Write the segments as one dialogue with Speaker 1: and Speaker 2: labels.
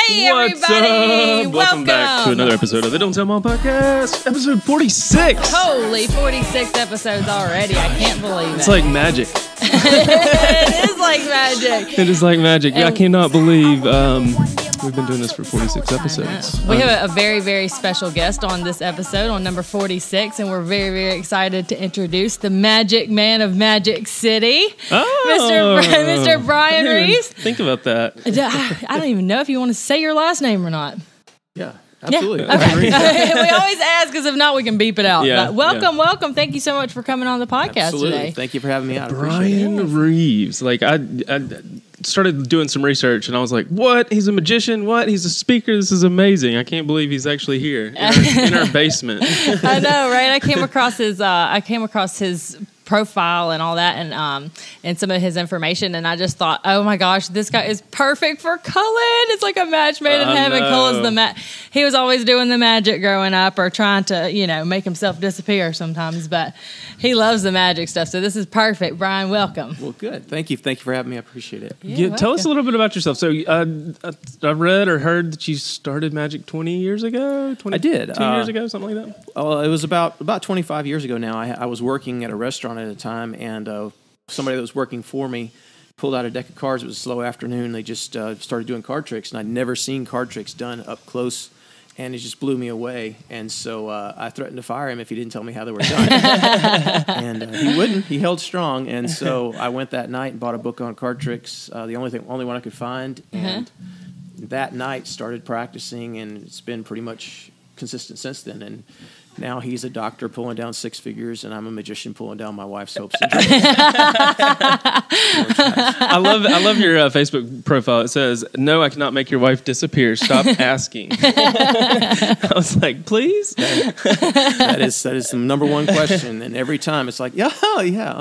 Speaker 1: Hey,
Speaker 2: What's
Speaker 1: everybody!
Speaker 2: up? Welcome back to another episode of the Don't Tell Mom Podcast, episode 46.
Speaker 1: Holy 46 episodes already. I can't believe it.
Speaker 2: It's like magic.
Speaker 1: It is like magic.
Speaker 2: It is like magic. I cannot believe we've been doing this for 46 episodes.
Speaker 1: We have a very, very special guest on this episode, on number 46, and we're very, very excited to introduce the Magic Man of Magic City, Mr. Brian Reaves.
Speaker 2: Think about that.
Speaker 1: I don't even know if you want to say your last name or not.
Speaker 2: Yeah, absolutely.
Speaker 1: Yeah. Okay. We always ask, because if not, we can beep it out.
Speaker 2: Yeah,
Speaker 1: but welcome. Thank you so much for coming on the podcast today.
Speaker 3: Thank you for having me out.
Speaker 2: Brian Reaves. Like, I started doing some research, and I was like, what? He's a magician? What? He's a speaker? This is amazing. I can't believe he's actually here in our basement.
Speaker 1: I know, right? I came across his profile and all that, and some of his information, and I just thought, oh my gosh, this guy is perfect for Cullen. It's like a match made in heaven. Cullen's he was always doing the magic growing up, or trying to make himself disappear sometimes, but he loves the magic stuff, so this is perfect. Brian, welcome.
Speaker 3: Well, good. Thank you for having me. I appreciate it.
Speaker 2: Tell us a little bit about yourself. So I read or heard that you started magic 20 years ago.
Speaker 3: I did.
Speaker 2: 2 years ago, something like that.
Speaker 3: Well, it was about 25 years ago now. I was working at a restaurant at a time, and somebody that was working for me pulled out a deck of cards. It was a slow afternoon. They just started doing card tricks, and I'd never seen card tricks done up close, and it just blew me away. And so I threatened to fire him if he didn't tell me how they were done. And he wouldn't. He held strong, and so I went that night and bought a book on card tricks, the only one I could find, and that night started practicing, and it's been pretty much consistent since then. And now he's a doctor pulling down six figures, and I'm a magician pulling down my wife's hopes and dreams.
Speaker 2: I love your Facebook profile. It says, "No, I cannot make your wife disappear. Stop asking." I was like, please.
Speaker 3: That is the number one question, and every time it's like, yeah,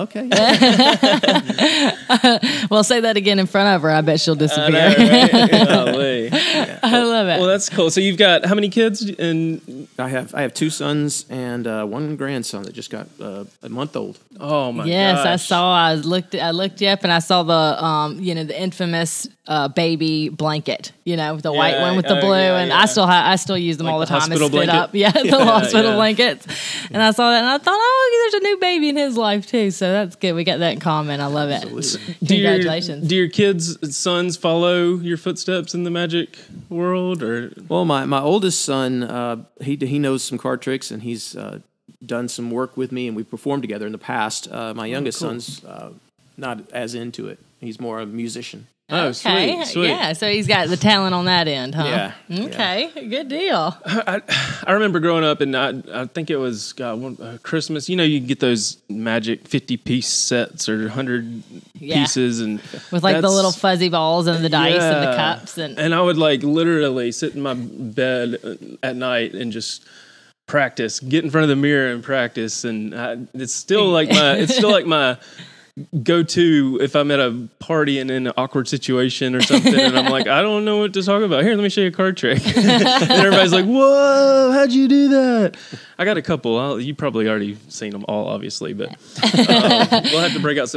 Speaker 3: okay.
Speaker 1: Well, say that again in front of her. I bet she'll disappear.
Speaker 2: Golly.
Speaker 1: I love it.
Speaker 2: Well, that's cool. So you've got how many kids? And
Speaker 3: I have two sons and one grandson that just got a month old.
Speaker 2: Oh my!
Speaker 1: Yes,
Speaker 2: gosh.
Speaker 1: I saw. I looked you up, and I saw the the infamous baby blanket. The white one with the blue, and I still use them
Speaker 2: like
Speaker 1: all the time.
Speaker 2: Hospital
Speaker 1: It's spit
Speaker 2: blanket?
Speaker 1: up, the hospital blankets. And I saw that, and I thought, oh, there's a new baby in his life too. So that's good. We got that in common. I love it. Congratulations.
Speaker 2: Do your kids' sons follow your footsteps in the magic world, or?
Speaker 3: Well, my oldest son, he knows some card tricks, and he's done some work with me, and we've performed together in the past. My youngest son's not as into it. He's more a musician.
Speaker 2: Oh,
Speaker 1: okay.
Speaker 2: Sweet.
Speaker 1: Yeah, so he's got the talent on that end, huh?
Speaker 3: Yeah.
Speaker 1: Okay, good deal.
Speaker 2: I remember growing up, and I think it was Christmas. You get those magic 50-piece sets or 100 pieces, and
Speaker 1: with like the little fuzzy balls and the dice and the cups, and
Speaker 2: I would like literally sit in my bed at night and just practice, get in front of the mirror and practice, and it's still like my go-to if I'm at a party and in an awkward situation or something, and I'm like, I don't know what to talk about. Here, let me show you a card trick. And everybody's like, whoa, how'd you do that? I got a couple. You probably already seen them all, obviously, but we'll have to break out.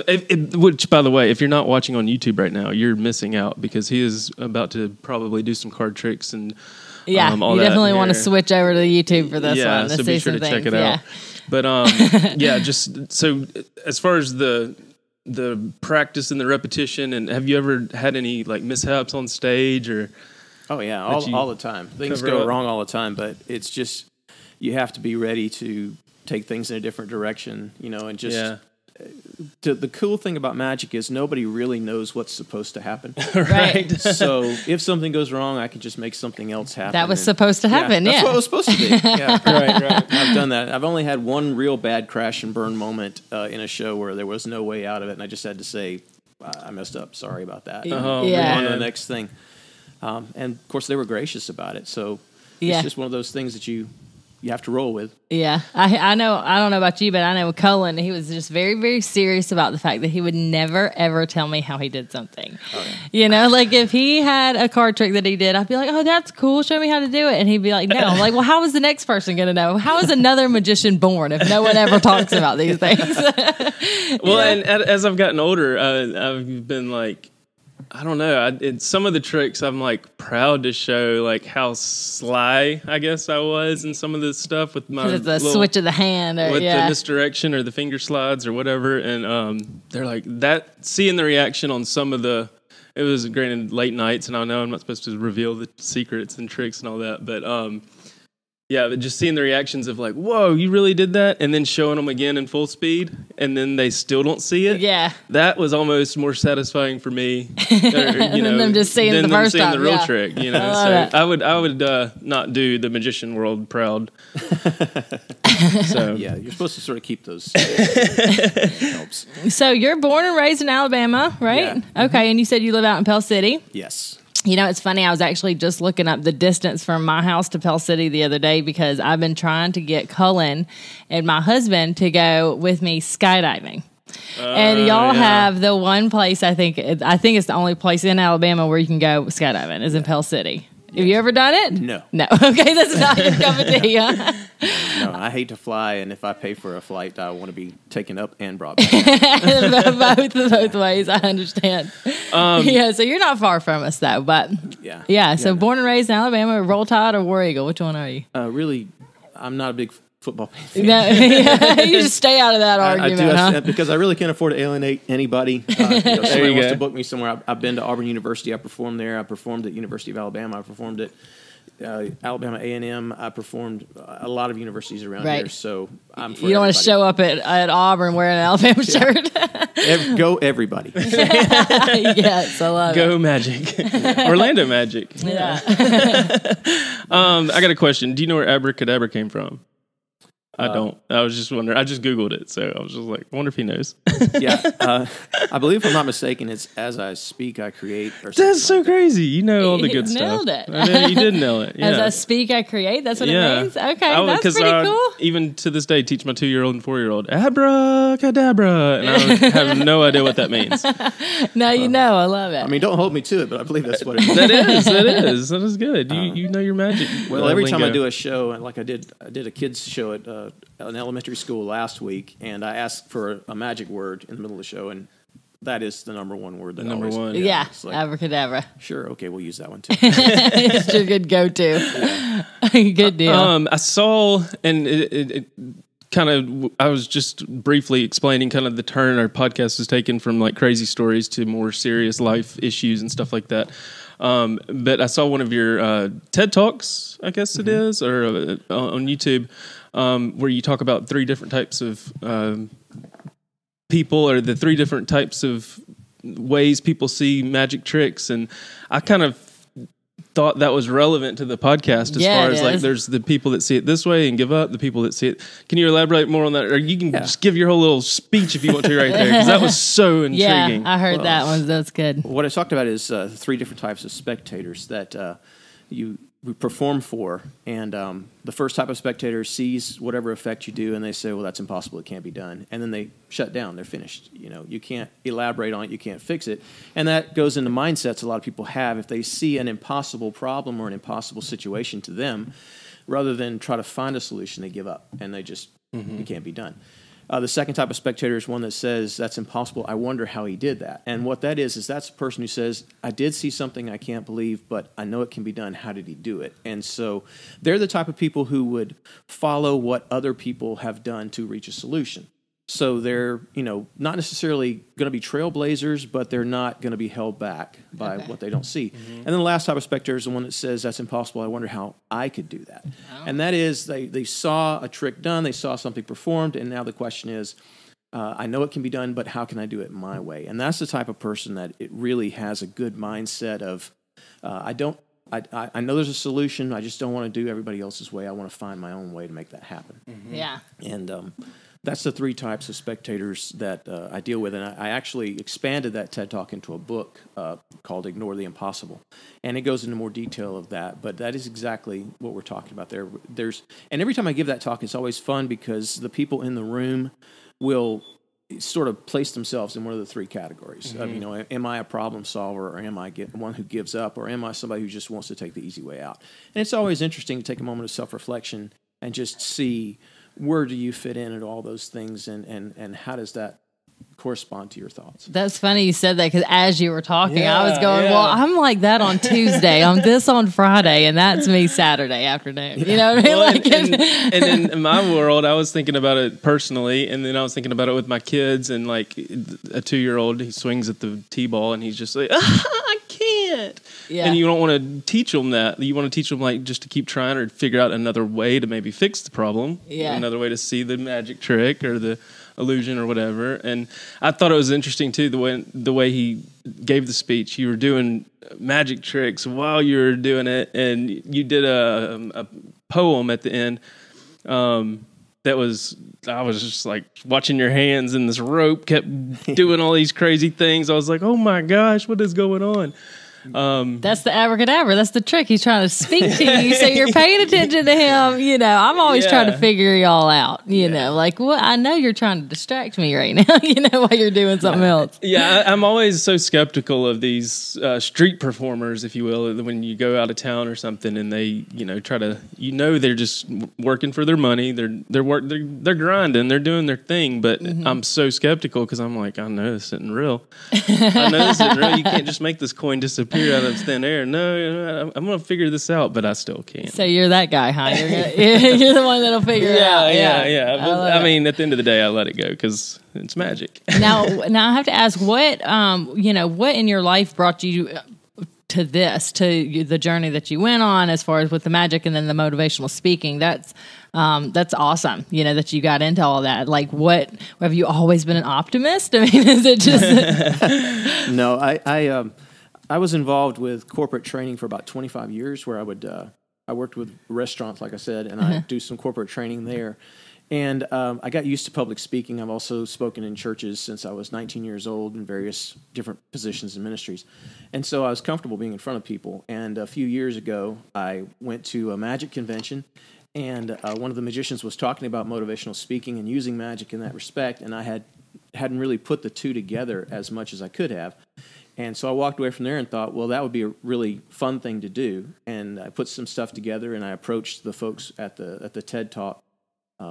Speaker 2: Which, by the way, if you're not watching on YouTube right now, you're missing out, because he is about to probably do some card tricks and
Speaker 1: yeah,
Speaker 2: all
Speaker 1: you
Speaker 2: that
Speaker 1: definitely
Speaker 2: here.
Speaker 1: want to switch over to YouTube for this one.
Speaker 2: So be sure to check it out. But just so as far as the practice and the repetition, and have you ever had any like mishaps on stage, or?
Speaker 3: Oh yeah, all the time. Things go wrong all the time, but it's just you have to be ready to take things in a different direction, and just. The cool thing about magic is nobody really knows what's supposed to happen.
Speaker 1: Right.
Speaker 3: So if something goes wrong, I can just make something else happen.
Speaker 1: That was supposed to happen,
Speaker 3: That's what it was supposed to be. Yeah,
Speaker 2: right.
Speaker 3: I've done that. I've only had one real bad crash and burn moment in a show where there was no way out of it, and I just had to say, I messed up. Sorry about that. Move on to the next thing. And, of course, they were gracious about it. So it's just one of those things that you have to roll with.
Speaker 1: Yeah. I know, I don't know about you, but I know with Cullen, he was just very, very serious about the fact that he would never, ever tell me how he did something. Like if he had a card trick that he did, I'd be like, oh, that's cool. Show me how to do it. And he'd be like, no. I'm like, well, how is the next person going to know? How is another magician born if no one ever talks about these things?
Speaker 2: Well, and as I've gotten older, I've been like, I don't know. Some of the tricks I'm like proud to show, like how sly I guess I was in some of this stuff with my
Speaker 1: It's the switch of the hand, or,
Speaker 2: with the misdirection or the finger slides or whatever. And they're like that. Seeing the reaction on some of the, it was granted late nights, and I know I'm not supposed to reveal the secrets and tricks and all that, but yeah, but just seeing the reactions of like, whoa, you really did that? And then showing them again in full speed, and then they still don't see it.
Speaker 1: Yeah.
Speaker 2: That was almost more satisfying for me.
Speaker 1: Than them just seeing it the first time.
Speaker 2: The real trick, you know. So I would not do the magician world proud. So
Speaker 3: yeah, you're supposed to sort of keep those. Helps.
Speaker 1: So you're born and raised in Alabama, right?
Speaker 3: Yeah.
Speaker 1: Okay, and you said you live out in Pell City.
Speaker 3: Yes.
Speaker 1: You know, it's funny. I was actually just looking up the distance from my house to Pell City the other day because I've been trying to get Cullen and my husband to go with me skydiving. And y'all have the one place, I think it's the only place in Alabama where you can go skydiving is in Pell City. Have you ever done it?
Speaker 3: No.
Speaker 1: No. Okay, that's not your cup of tea, huh?
Speaker 3: No, I hate to fly, and if I pay for a flight, I want to be taken up and brought back.
Speaker 1: both ways, I understand. Yeah, so you're not far from us, though. But yeah. So born and raised in Alabama, Roll Tide or War Eagle? Which one are you?
Speaker 3: Really, I'm not a big football fan.
Speaker 1: No, you just stay out of that argument, huh?
Speaker 3: Because I really can't afford to alienate anybody. Somebody wants to book me somewhere. I've been to Auburn University. I performed there. I performed at University of Alabama. I performed at Alabama A&M. I performed a lot of universities around here. So I'm for
Speaker 1: you don't want to show up at Auburn wearing an Alabama shirt.
Speaker 3: Go everybody.
Speaker 1: Yes, I love it.
Speaker 2: Go Magic. Orlando Magic.
Speaker 1: Yeah.
Speaker 2: I got a question. Do you know where abracadabra came from? I don't. I was just wondering. I just Googled it, so I was just like, I wonder if he knows.
Speaker 3: Yeah. I believe, if I'm not mistaken, it's as I speak, I create. Or
Speaker 2: That's so
Speaker 3: like
Speaker 2: crazy. You know all the good
Speaker 1: nailed
Speaker 2: stuff.
Speaker 1: it.
Speaker 2: I mean, you did nail it. Yeah.
Speaker 1: As I speak, I create. That's what it means? Okay, that's pretty cool.
Speaker 2: Even to this day, teach my 2-year-old and 4-year-old, abracadabra, and I have no idea what that means.
Speaker 1: Now you know. I love it.
Speaker 3: I mean, don't hold me to it, but I believe that's what it is.
Speaker 2: That is good. You know your magic.
Speaker 3: Well, every time I do a show, and like I did a kids show at an elementary school last week, and I asked for a magic word in the middle of the show, and that is the number one word.
Speaker 1: Yeah, like, abracadabra.
Speaker 3: Sure, okay, we'll use that one too.
Speaker 1: It's your good go-to. Yeah. Good deal.
Speaker 2: I saw, and it kind of, I was just briefly explaining kind of the turn our podcast has taken from like crazy stories to more serious life issues and stuff like that. But I saw one of your TED Talks, I guess it is, or on YouTube, where you talk about 3 different types of people, or the 3 different types of ways people see magic tricks. And I kind of thought that was relevant to the podcast as far as like there's the people that see it this way and give up, the people that see it. Can you elaborate more on that? Or you can just give your whole little speech if you want to right there, because that was so intriguing.
Speaker 1: Yeah, I heard that one. That's good.
Speaker 3: What I talked about is 3 different types of spectators that we perform for. And the first type of spectator sees whatever effect you do, and they say, well, that's impossible, it can't be done. And then they shut down, they're finished. You know, you can't elaborate on it, you can't fix it. And that goes into mindsets a lot of people have. If they see an impossible problem or an impossible situation to them, rather than try to find a solution, they give up, and they just, it can't be done. The second type of spectator is one that says, that's impossible, I wonder how he did that. And what that is that's a person who says, I did see something I can't believe, but I know it can be done. How did he do it? And so they're the type of people who would follow what other people have done to reach a solution. So they're, not necessarily going to be trailblazers, but they're not going to be held back by what they don't see. And then the last type of spectator is the one that says, that's impossible, I wonder how I could do that. Oh. And that is, they saw a trick done, they saw something performed, and now the question is, I know it can be done, but how can I do it my way? And that's the type of person that it really has a good mindset of, I know there's a solution, I just don't want to do everybody else's way, I want to find my own way to make that happen.
Speaker 1: Yeah.
Speaker 3: And that's the 3 types of spectators that I deal with. And I actually expanded that TED Talk into a book called Ignore the Impossible. And it goes into more detail of that. But that is exactly what we're talking about there. And every time I give that talk, it's always fun because the people in the room will sort of place themselves in one of the 3 categories. Am I a problem solver, or am I one who gives up, or am I somebody who just wants to take the easy way out? And it's always interesting to take a moment of self-reflection and just see, where do you fit in at all those things, and how does that correspond to your thoughts.
Speaker 1: That's funny you said that, because as you were talking, I was going,
Speaker 2: Yeah.
Speaker 1: well, I'm like that on Tuesday. I'm this on Friday, and that's me Saturday afternoon. You know what I mean?
Speaker 2: Well,
Speaker 1: Like,
Speaker 2: and in my world, I was thinking about it personally, and then I was thinking about it with my kids, and like a 2-year-old, he swings at the t-ball, and he's just like, I can't.
Speaker 1: Yeah.
Speaker 2: And you don't want to teach them that. You want to teach them like just to keep trying or figure out another way to maybe fix the problem.
Speaker 1: Yeah.
Speaker 2: Another way to see the magic trick or the illusion or whatever. And I thought it was interesting too, the way he gave the speech. You were doing magic tricks while you were doing it, and you did a poem at the end. I was just like watching your hands, and this rope kept doing all these crazy things. I was like, oh my gosh, what is going on?
Speaker 1: that's the abracadabra. That's the trick. He's trying to speak to you, so you're paying attention to him. You know, I'm always trying to figure y'all out. You know, like, well, I know you're trying to distract me right now. You know, while you're doing something else.
Speaker 2: Yeah, I'm always so skeptical of these street performers, if you will, when you go out of town or something, and they, try to, they're just working for their money. They're grinding. They're doing their thing. But I'm so skeptical because I'm like, I know this isn't real. I know this isn't real. You can't just make this coin disappear out of thin air. No, I'm going to figure this out, but I still can't.
Speaker 1: So you're that guy, huh? You're the one that'll figure it out.
Speaker 2: Yeah. I mean, at the end of the day, I let it go because it's magic.
Speaker 1: Now I have to ask, what in your life brought you to the journey that you went on, as far as with the magic and then the motivational speaking? That's awesome. That you got into all that. Like, what, have you always been an optimist? I mean, is it just
Speaker 3: No, I was involved with corporate training for about 25 years, where I worked with restaurants, like I said, and I do some corporate training there. And I got used to public speaking. I've also spoken in churches since I was 19 years old in various different positions and ministries. And so I was comfortable being in front of people. And a few years ago, I went to a magic convention, and one of the magicians was talking about motivational speaking and using magic in that respect, and I hadn't really put the two together as much as I could have. And so I walked away from there and thought, well, that would be a really fun thing to do. And I put some stuff together, and I approached the folks at the TED Talk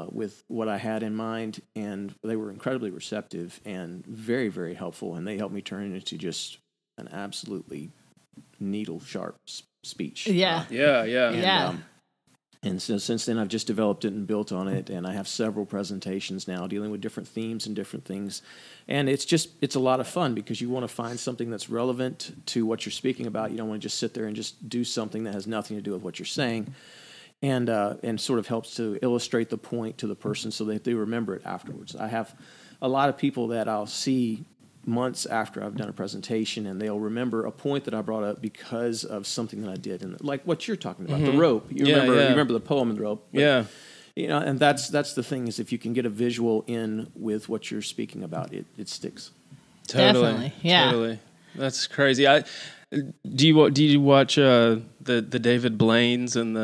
Speaker 3: with what I had in mind, and they were incredibly receptive and very, very helpful. And they helped me turn it into just an absolutely needle-sharp speech.
Speaker 1: Yeah.
Speaker 3: And so since then, I've just developed it and built on it, and I have several presentations now dealing with different themes and different things. And it's a lot of fun because you want to find something that's relevant to what you're speaking about. You don't want to just sit there and just do something that has nothing to do with what you're saying, and sort of helps to illustrate the point to the person so that they remember it afterwards. I have a lot of people that I'll see months after I've done a presentation, and they'll remember a point that I brought up because of something that I did, and like what you're talking about, the rope. You remember the poem and the rope. But, and that's the thing, is if you can get a visual in with what you're speaking about, it sticks.
Speaker 2: Totally. That's crazy. Do you watch the David Blaine's and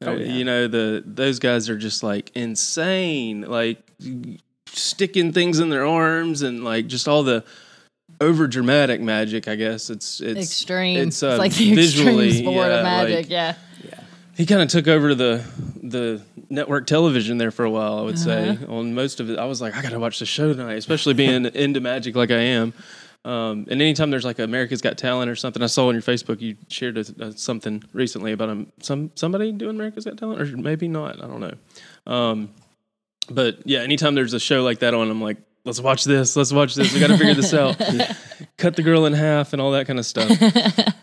Speaker 2: those guys are just like insane, like sticking things in their arms and like just all the over dramatic magic. I guess it's
Speaker 1: extreme.
Speaker 2: It's
Speaker 1: like the
Speaker 2: visually
Speaker 1: extreme sport of magic.
Speaker 2: He kind of took over the network television there for a while, I would say. On most of it, I was like, I got to watch the show tonight, especially being into magic like I am. And anytime there's like America's Got Talent or something, I saw on your Facebook you shared something recently about somebody doing America's Got Talent, or maybe not. I don't know. But yeah, anytime there's a show like that on, I'm like, let's watch this. We got to figure this out. Cut the girl in half and all that kind of stuff.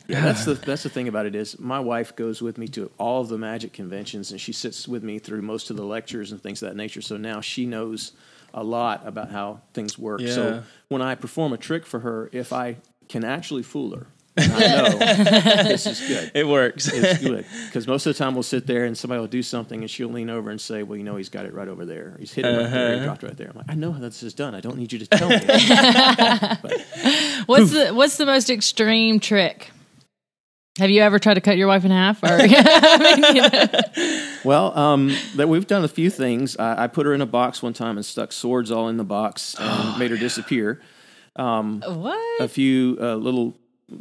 Speaker 3: That's the thing about it, is my wife goes with me to all of the magic conventions, and she sits with me through most of the lectures and things of that nature. So now she knows a lot about how things work. Yeah. So when I perform a trick for her, if I can actually fool her, I know this is good.
Speaker 2: It works.
Speaker 3: It's good. Because most of the time we'll sit there and somebody will do something and she'll lean over and say, well, he's got it right over there. He's hit it right there. He dropped right there. I'm like, I know how this is done. I don't need you to tell me.
Speaker 1: What's the most extreme trick? Have you ever tried to cut your wife in half? Or
Speaker 3: Well, we've done a few things. I put her in a box one time and stuck swords all in the box and made her disappear.
Speaker 1: What?
Speaker 3: A few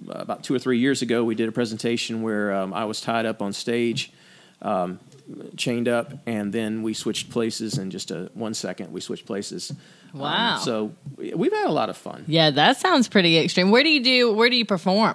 Speaker 3: about 2 or 3 years ago, we did a presentation where I was tied up on stage. chained up, and then we switched places in just 1 second. We switched places.
Speaker 1: Wow.
Speaker 3: So we've had a lot of fun.
Speaker 1: Yeah, that sounds pretty extreme. Where do you perform?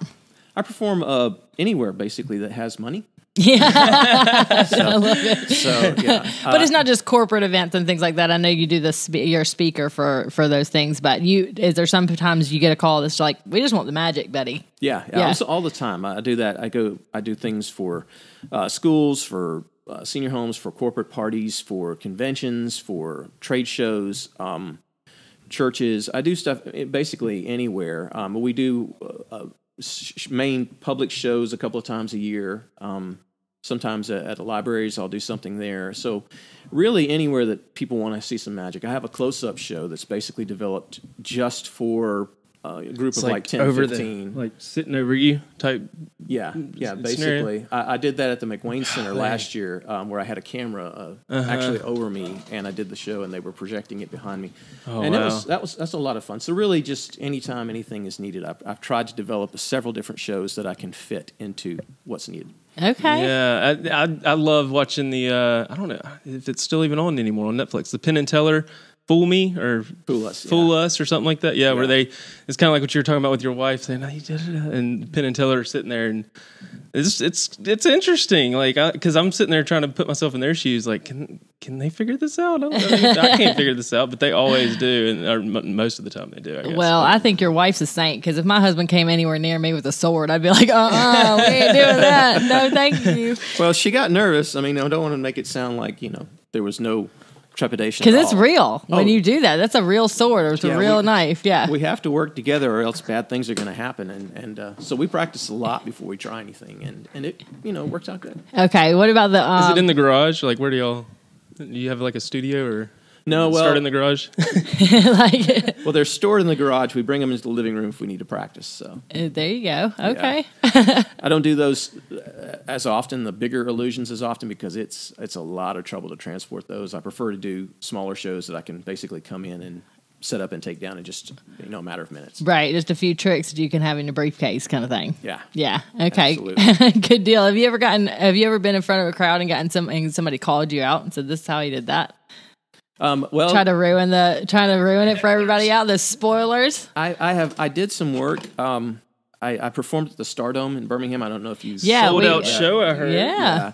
Speaker 3: I perform anywhere basically that has money.
Speaker 1: Yeah, I love it.
Speaker 3: So yeah,
Speaker 1: But it's not just corporate events and things like that. I know you do you're a speaker for those things, but is there sometimes you get a call that's like, we just want the magic, Betty?
Speaker 3: Yeah. All the time. I do that. I do things for schools, for senior homes, for corporate parties, for conventions, for trade shows, churches. I do stuff basically anywhere. But we do main public shows a couple of times a year. Sometimes at the libraries, I'll do something there. So really anywhere that people want to see some magic. I have a close-up show that's basically developed just for a group of like 10, 15.
Speaker 2: Like sitting over you type.
Speaker 3: Yeah, basically. I did that at the McWayne Center last year, where I had a camera actually over me, and I did the show, and they were projecting it behind me.
Speaker 2: Oh,
Speaker 3: and
Speaker 2: wow.
Speaker 3: that's a lot of fun. So really, just anytime anything is needed, I've tried to develop several different shows that I can fit into what's needed.
Speaker 1: Okay.
Speaker 2: Yeah, I love watching the, I don't know if it's still even on anymore on Netflix, the Penn and Teller Fool Me or
Speaker 3: Fool Us,
Speaker 2: Fool Us or something like that. Yeah, where it's kind of like what you were talking about with your wife saying, "Oh, you did it," and Penn and Teller are sitting there, and it's interesting. Like, because I'm sitting there trying to put myself in their shoes. Like, can they figure this out? I can't figure this out, but they always do, or most of the time they do. I guess.
Speaker 1: Well, I think your wife's a saint, because if my husband came anywhere near me with a sword, I'd be like, we ain't doing that. No, thank you.
Speaker 3: Well, she got nervous. I mean, I don't want to make it sound like there was no trepidation.
Speaker 1: Because it's real when you do that. That's a real sword, or it's a real knife. Yeah.
Speaker 3: We have to work together, or else bad things are going to happen. And so we practice a lot before we try anything, and it works out good.
Speaker 1: Okay. What about the?
Speaker 2: Is it in the garage? Like, where do you have like a studio or?
Speaker 3: No,
Speaker 2: start in the garage.
Speaker 3: Well, they're stored in the garage. We bring them into the living room if we need to practice. So
Speaker 1: there you go. Okay.
Speaker 3: Yeah. I don't do those as often, the bigger illusions as often, because it's a lot of trouble to transport those. I prefer to do smaller shows that I can basically come in and set up and take down in just a matter of minutes.
Speaker 1: Right, just a few tricks that you can have in your briefcase, kind of thing.
Speaker 3: Yeah.
Speaker 1: Yeah. Okay. Good deal. Have you ever been in front of a crowd and somebody called you out and said, "This is how you did that"?
Speaker 3: Well,
Speaker 1: trying to ruin it for everybody out. The spoilers.
Speaker 3: I did some work. I performed at the Stardome in Birmingham. I don't know if you
Speaker 2: sold out show. I heard.
Speaker 1: Yeah.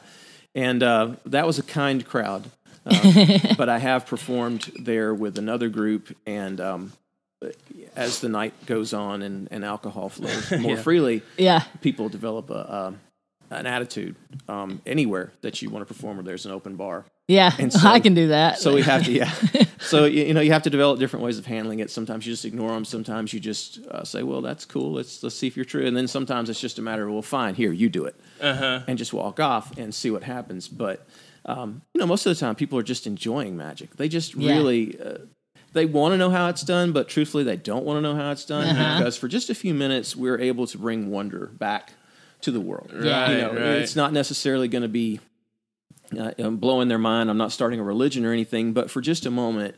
Speaker 3: And that was a kind crowd. But I have performed there with another group, and as the night goes on and alcohol flows more freely, people develop an attitude anywhere that you want to perform, where there's an open bar.
Speaker 1: Yeah,
Speaker 3: and so,
Speaker 1: I can do that.
Speaker 3: So we have to, So you have to develop different ways of handling it. Sometimes you just ignore them. Sometimes you just say, "Well, that's cool. Let's see if you're true." And then sometimes it's just a matter of, "Well, fine, here, you do it," and just walk off and see what happens. But most of the time, people are just enjoying magic. They just really. They want to know how it's done, but truthfully, they don't want to know how it's done, because for just a few minutes, we're able to bring wonder back to the world.
Speaker 1: Yeah.
Speaker 3: It's not necessarily going to be blowing their mind. I'm not starting a religion or anything, but for just a moment,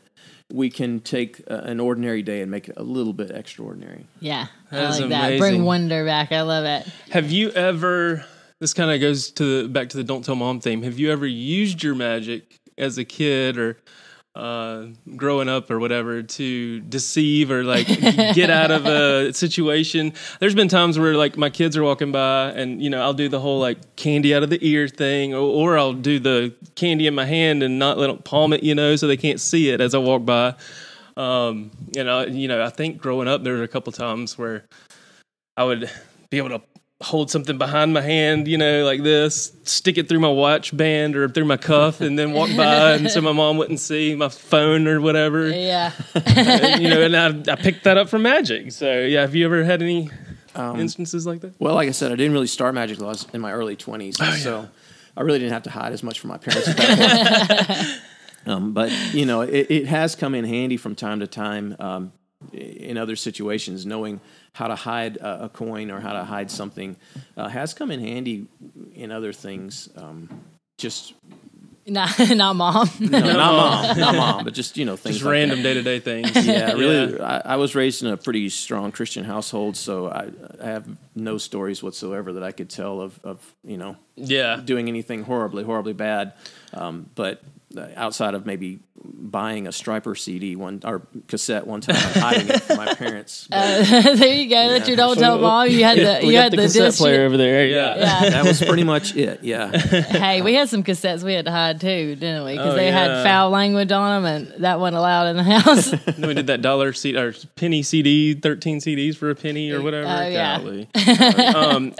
Speaker 3: we can take an ordinary day and make it a little bit extraordinary.
Speaker 1: Yeah,
Speaker 2: That's
Speaker 1: I like
Speaker 2: amazing.
Speaker 1: that. Bring wonder back. I love it.
Speaker 2: Have you ever? This kind of goes back to the "Don't Tell Mom" theme. Have you ever used your magic as a kid or growing up or whatever to deceive or like get out of a situation? There's been times where like my kids are walking by and I'll do the whole like candy out of the ear thing, or I'll do the candy in my hand and not let them palm it, so they can't see it as I walk by. I think growing up there were a couple times where I would be able to hold something behind my hand, like this, stick it through my watch band or through my cuff, and then walk by, and so my mom wouldn't see my phone or whatever.
Speaker 1: Yeah.
Speaker 2: And I picked that up from magic. So, yeah, have you ever had any instances like that?
Speaker 3: Well, like I said, I didn't really start magic until I was in my early 20s, so I really didn't have to hide as much from my parents at that point. But, it has come in handy from time to time in other situations. Knowing how to hide a coin or how to hide something has come in handy in other things.
Speaker 1: Not mom.
Speaker 3: No, not mom, but just things
Speaker 2: Just
Speaker 3: like
Speaker 2: random
Speaker 3: that.
Speaker 2: day-to-day things.
Speaker 3: Yeah, really. I was raised in a pretty strong Christian household, so I have no stories whatsoever that I could tell of
Speaker 2: Yeah.
Speaker 3: doing anything horribly bad. But outside of maybe buying a Striper CD or cassette one time and hiding it from my parents. But,
Speaker 1: There you go. That's your don't tell mom. You had the
Speaker 2: We got the cassette
Speaker 1: disc
Speaker 2: player over there. Yeah.
Speaker 3: that was pretty much it. Yeah.
Speaker 1: Hey, we had some cassettes we had to hide too, didn't we? Because
Speaker 2: Oh,
Speaker 1: they had
Speaker 2: yeah.
Speaker 1: foul language on them, and that wasn't allowed in the house.
Speaker 2: Then we did that dollar CD or penny CD, 13 CDs for a penny or whatever.
Speaker 1: Oh, yeah.
Speaker 2: Golly.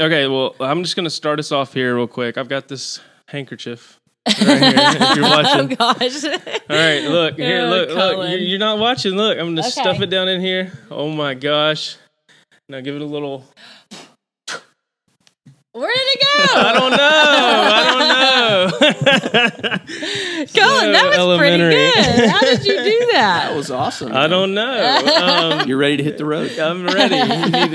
Speaker 2: Okay, well, I'm just gonna start us off here real quick. I've got this handkerchief right here. If you're watching.
Speaker 1: Oh gosh.
Speaker 2: All right, look here.
Speaker 1: Oh,
Speaker 2: Look.
Speaker 1: Cullen.
Speaker 2: You're not watching. Look, I'm gonna
Speaker 1: Okay.
Speaker 2: stuff it down in here. Oh my gosh! Now give it a little.
Speaker 1: Where did it go?
Speaker 2: I don't know.
Speaker 1: Cullen, that was pretty
Speaker 2: elementary.
Speaker 1: good. How did you do
Speaker 3: That
Speaker 1: that?
Speaker 3: was awesome.
Speaker 2: I don't know.
Speaker 3: You're ready to hit the road.
Speaker 2: I'm ready.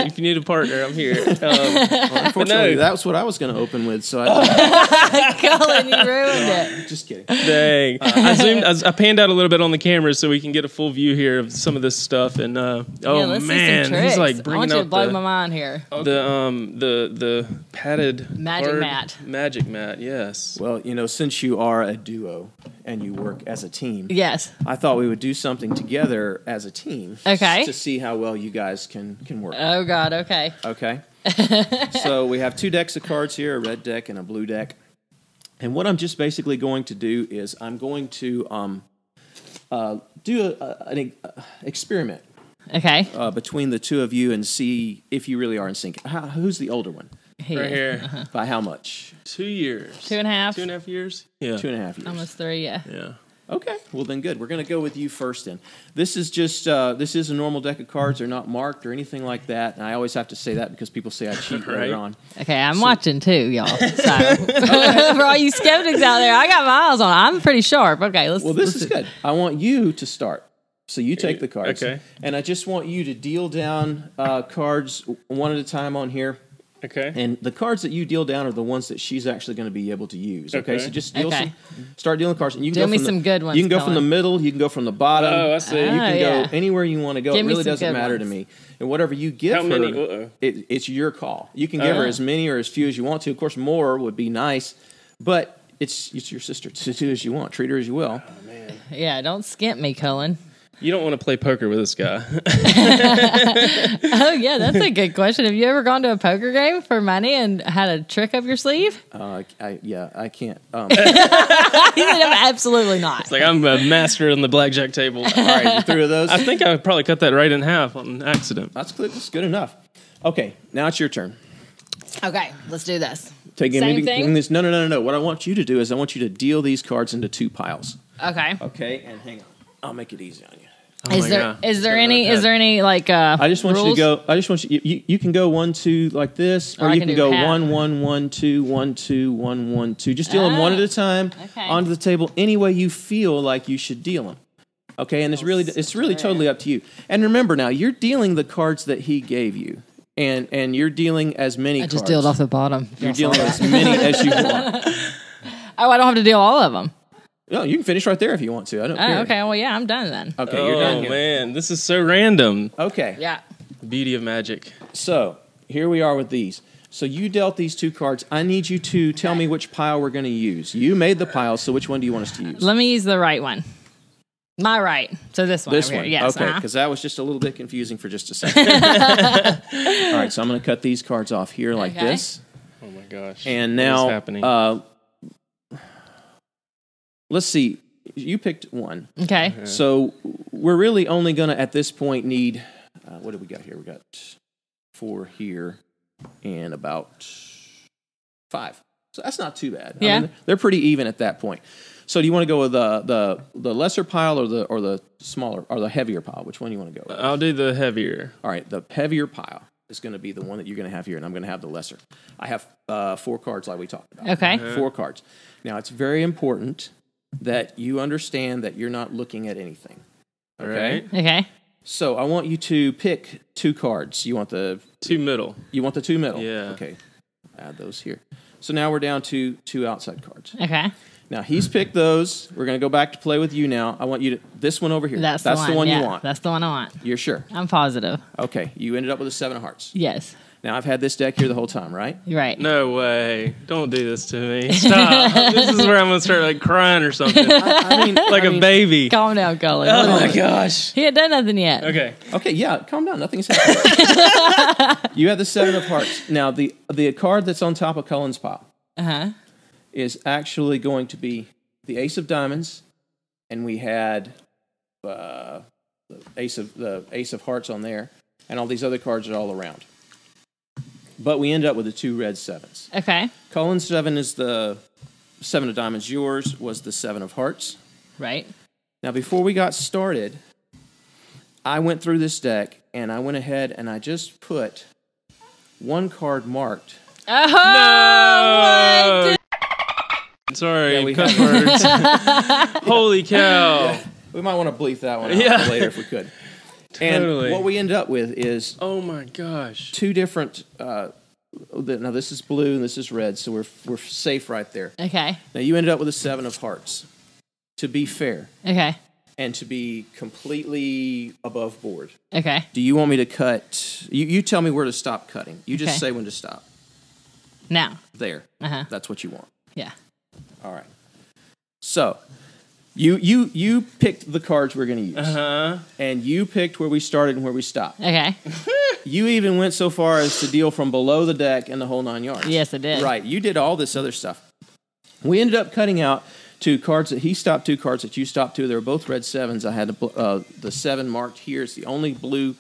Speaker 2: If you need a partner, I'm here.
Speaker 3: Unfortunately,
Speaker 2: no.
Speaker 3: that's what I was going to open with. So
Speaker 1: Cullen, you ruined it.
Speaker 3: just kidding.
Speaker 2: Dang. I panned out a little bit on the camera so we can get a full view here of some of this stuff. And
Speaker 1: Yeah,
Speaker 2: oh
Speaker 1: let's see
Speaker 2: man,
Speaker 1: some tricks.
Speaker 2: he's like
Speaker 1: I
Speaker 2: bringing
Speaker 1: want you to
Speaker 2: out
Speaker 1: blow my mind here.
Speaker 2: the padded
Speaker 1: Magic
Speaker 2: hard
Speaker 1: mat.
Speaker 2: Magic mat. Yes.
Speaker 3: Well, since you are a duo and you work as a team,
Speaker 1: Yes.
Speaker 3: I thought we would do something together as a team.
Speaker 1: Okay.
Speaker 3: To see how well you guys can work.
Speaker 1: Oh God. Okay.
Speaker 3: Okay. So we have two decks of cards here, a red deck and a blue deck. And what I'm just basically going to do is I'm going to do an experiment
Speaker 1: Okay.
Speaker 3: between the two of you and see if you really are in sync. Who's the older one?
Speaker 2: Right here.
Speaker 3: By how much?
Speaker 2: 2 years.
Speaker 1: 2.5.
Speaker 2: 2.5 years. Yeah.
Speaker 3: 2.5 years.
Speaker 1: Almost 3. Yeah.
Speaker 2: Yeah.
Speaker 3: Okay, well then good. We're going to go with you first then. This is just, this is a normal deck of cards. They're not marked or anything like that. And I always have to say that because people say I cheat
Speaker 2: Right.
Speaker 3: later on.
Speaker 1: Okay, I'm watching too, y'all. So for all you skeptics out there, I got my eyes on. I'm pretty sharp. Okay, let's.
Speaker 3: Well, this is good. I want you to start. So you take the cards.
Speaker 2: Okay.
Speaker 3: And I just want you to deal down cards one at a time on here.
Speaker 2: Okay.
Speaker 3: And the cards that you deal down are the ones that she's actually going to be able to use. Okay,
Speaker 2: Okay.
Speaker 3: so just deal
Speaker 1: Okay.
Speaker 3: start dealing cards. And you can
Speaker 1: Deal
Speaker 3: go
Speaker 1: me
Speaker 3: from
Speaker 1: some good ones,
Speaker 3: You can go from the
Speaker 1: Cullen.
Speaker 3: middle. You can go from the bottom.
Speaker 2: Oh, I see.
Speaker 3: You can
Speaker 1: yeah.
Speaker 3: go anywhere you want to go.
Speaker 1: Give
Speaker 3: It
Speaker 1: me
Speaker 3: really
Speaker 1: some
Speaker 3: doesn't
Speaker 1: good
Speaker 3: matter to
Speaker 1: ones.
Speaker 3: me. And whatever you give
Speaker 2: How many?
Speaker 3: her,
Speaker 2: Uh-oh.
Speaker 3: it's your call. You can give her as many or as few as you want to. Of course, more would be nice, but it's your sister to do as you want. Treat her as you will.
Speaker 1: Yeah, don't skimp me, Cullen.
Speaker 2: You don't want to play poker with this guy.
Speaker 1: Oh yeah, that's a good question. Have you ever gone to a poker game for money and had a trick up your sleeve?
Speaker 3: I can't.
Speaker 1: He said, absolutely not.
Speaker 2: It's like I'm a master on the blackjack table.
Speaker 3: All right, you through those?
Speaker 2: I think I probably cut that right in half on accident.
Speaker 3: That's good enough. Okay, now it's your turn.
Speaker 1: Okay, let's do this.
Speaker 3: Give
Speaker 1: Same
Speaker 3: me
Speaker 1: thing?
Speaker 3: this. No. What I want you to do is I want you to deal these cards into 2 piles.
Speaker 1: Okay.
Speaker 3: Okay, and hang on. I'll make it easy on you.
Speaker 2: Oh
Speaker 1: Is
Speaker 2: my
Speaker 1: there
Speaker 2: God.
Speaker 1: is there
Speaker 2: Go
Speaker 1: any
Speaker 2: right
Speaker 1: is there any like
Speaker 3: I just want
Speaker 1: rules?
Speaker 3: you to go. I just want you can go 1, 2 like this, or
Speaker 1: I
Speaker 3: you
Speaker 1: can
Speaker 3: can
Speaker 1: do
Speaker 3: go
Speaker 1: half.
Speaker 3: 1, 1, 1, 2, 1, 2, 1, 1, 2. Just deal them one at a time
Speaker 1: okay.
Speaker 3: onto the table any way you feel like you should deal them. Okay, and it's really totally up to you. And remember now, you're dealing the cards that he gave you, and you're dealing as many.
Speaker 1: I just
Speaker 3: cards.
Speaker 1: dealed off the bottom.
Speaker 3: You're dealing as many as you want.
Speaker 1: Oh, I don't have to deal all of them.
Speaker 3: No, you can finish right there if you want to. I don't care.
Speaker 1: Oh, okay. Well, yeah, I'm done then.
Speaker 3: Okay, you're done
Speaker 2: Oh
Speaker 3: here.
Speaker 2: man, this is so random.
Speaker 3: Okay.
Speaker 1: Yeah.
Speaker 2: The beauty of magic.
Speaker 3: So here we are with these. So you dealt these 2 cards. I need you to tell me which pile we're going to use. You made the pile, so which one do you want us to use?
Speaker 1: Let me use the right one. My right. So this one.
Speaker 3: This
Speaker 1: over
Speaker 3: one.
Speaker 1: Here. Yes.
Speaker 3: Okay, because that was just a little bit confusing for just a second. All right, so I'm going to cut these cards off here like
Speaker 1: Okay.
Speaker 3: this.
Speaker 2: Oh my gosh.
Speaker 3: And
Speaker 2: What is
Speaker 3: now,
Speaker 2: happening?
Speaker 3: let's see. You picked one.
Speaker 1: Okay.
Speaker 3: So we're really only going to, at this point, need, what do we got here? We got 4 here and about 5. So that's not too bad.
Speaker 1: Yeah.
Speaker 3: I mean, they're pretty even at that point. So do you want to go with the lesser pile or the smaller or the heavier pile? Which one do you want to go with?
Speaker 2: I'll do the heavier.
Speaker 3: All right, the heavier pile is going to be the one that you're going to have here, and I'm going to have the lesser. I have 4 cards like we talked about.
Speaker 1: Okay.
Speaker 3: 4 cards. Now, it's very important that you understand that you're not looking at anything.
Speaker 2: All
Speaker 3: Okay?
Speaker 2: right.
Speaker 1: Okay.
Speaker 3: So I want you to pick 2 cards. You want the
Speaker 2: 2 middle.
Speaker 3: 2 middle?
Speaker 2: Yeah.
Speaker 3: Okay. Add those here. So now we're down to 2 outside cards.
Speaker 1: Okay.
Speaker 3: Now, he's picked those. We're going to go back to play with you now. I want you to, this one over here.
Speaker 1: That's the one you want. That's the one I want.
Speaker 3: You're sure?
Speaker 1: I'm positive.
Speaker 3: Okay. You ended up with a 7 of hearts.
Speaker 1: Yes.
Speaker 3: Now, I've had this deck here the whole time, right?
Speaker 1: You're right.
Speaker 2: No way. Don't do this to me. Stop. This is where I'm going to start like crying or something.
Speaker 3: I mean,
Speaker 2: a baby.
Speaker 1: Calm down, Cullen.
Speaker 2: Oh my gosh.
Speaker 1: He had done nothing yet.
Speaker 2: Okay.
Speaker 3: Okay, yeah, calm down. Nothing's happening. You have the 7 of hearts. Now, the card that's on top of Cullen's pile is actually going to be the Ace of Diamonds, and we had the Ace of Hearts on there, and all these other cards are all around. But we end up with the 2 red 7s.
Speaker 1: Okay.
Speaker 3: Cullen's 7 is the 7 of Diamonds. Yours was the 7 of Hearts.
Speaker 1: Right.
Speaker 3: Now, before we got started, I went through this deck, and I went ahead and I just put one card marked.
Speaker 1: Oh,
Speaker 2: No! Sorry,
Speaker 3: Yeah, we
Speaker 2: cuss words. Holy cow.
Speaker 3: Yeah, we might want to bleep that one out later if we could.
Speaker 2: Totally.
Speaker 3: And what we end up with is
Speaker 2: Oh my gosh.
Speaker 3: 2 different. Now this is blue and this is red, so we're safe right there.
Speaker 1: Okay.
Speaker 3: Now you ended up with a 7 of Hearts. To be fair,
Speaker 1: Okay.
Speaker 3: and to be completely above board,
Speaker 1: Okay.
Speaker 3: do you want me to cut? You tell me where to stop cutting. You just
Speaker 1: Okay.
Speaker 3: say when to stop.
Speaker 1: Now.
Speaker 3: There.
Speaker 1: Uh-huh.
Speaker 3: That's what you want.
Speaker 1: Yeah.
Speaker 3: All right. So you picked the cards we're going to use, and you picked where we started and where we stopped.
Speaker 1: Okay.
Speaker 3: You even went so far as to deal from below the deck and the whole 9 yards.
Speaker 1: Yes, I did.
Speaker 3: Right. You did all this other stuff. We ended up cutting out 2 cards that he stopped, 2 cards that you stopped, 2. They were both red 7s. I had the 7 marked here. It's the only blue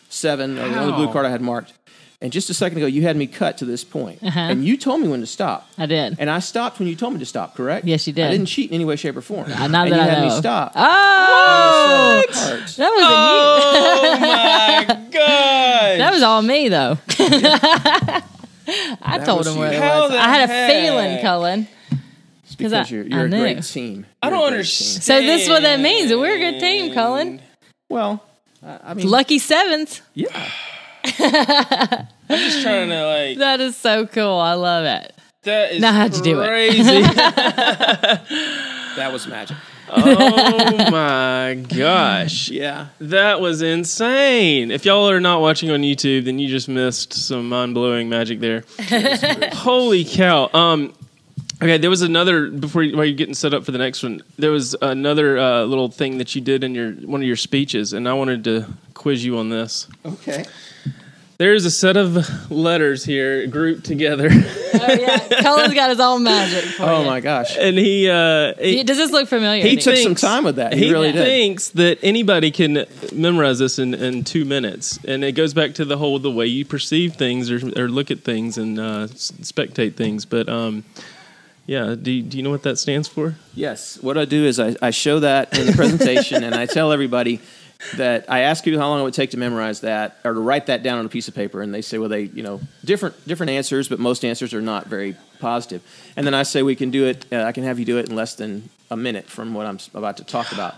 Speaker 3: 7, or the only blue card I had marked. And just a second ago, you had me cut to this point. And you told me when to stop.
Speaker 1: I did.
Speaker 3: And I stopped when you told me to stop, correct?
Speaker 1: Yes, you did.
Speaker 3: I didn't cheat in any way, shape, or form.
Speaker 1: Not
Speaker 3: and
Speaker 1: that
Speaker 3: you
Speaker 1: I
Speaker 3: had
Speaker 1: know.
Speaker 3: me stop.
Speaker 1: Oh! That was
Speaker 2: Oh my gosh.
Speaker 1: That was all me, though. I told
Speaker 3: was
Speaker 1: him where
Speaker 3: you.
Speaker 1: it
Speaker 2: How
Speaker 1: was.
Speaker 2: the
Speaker 1: I had a
Speaker 2: heck?
Speaker 1: feeling, Cullen.
Speaker 3: It's because you're a
Speaker 1: knew.
Speaker 3: great team.
Speaker 2: I
Speaker 3: You're
Speaker 2: don't
Speaker 3: a great
Speaker 2: understand.
Speaker 1: So this is what that means. We're a good team, Cullen.
Speaker 3: team. Well, I mean,
Speaker 1: Lucky 7s.
Speaker 3: yeah.
Speaker 2: I'm just trying to like.
Speaker 1: That is so cool. I love it.
Speaker 2: That is
Speaker 1: Now how'd you do it?
Speaker 2: crazy.
Speaker 3: That was magic.
Speaker 2: Oh my gosh.
Speaker 3: Yeah.
Speaker 2: That was insane. If y'all are not watching on YouTube, then you just missed some mind-blowing magic there. Holy cow. Okay, there was another, while you're getting set up for the next one, there was another little thing that you did in one of your speeches, and I wanted to quiz you on this.
Speaker 3: Okay.
Speaker 2: There's a set of letters here grouped together.
Speaker 1: Oh, yeah. Cullen's got his own magic for
Speaker 3: Oh,
Speaker 1: you.
Speaker 3: my gosh.
Speaker 2: And he
Speaker 1: Does this look familiar?
Speaker 3: He
Speaker 1: to
Speaker 3: took
Speaker 1: you?
Speaker 3: some time with that. He really did.
Speaker 2: thinks that anybody can memorize this in 2 minutes, and it goes back to the way you perceive things or look at things and spectate things. But yeah, do you know what that stands for?
Speaker 3: Yes. What I do is I show that in the presentation, and I tell everybody that I ask you how long it would take to memorize that or to write that down on a piece of paper, and they say, well, different answers, but most answers are not very positive. And then I say we can do it. I can have you do it in less than a minute from what I'm about to talk about.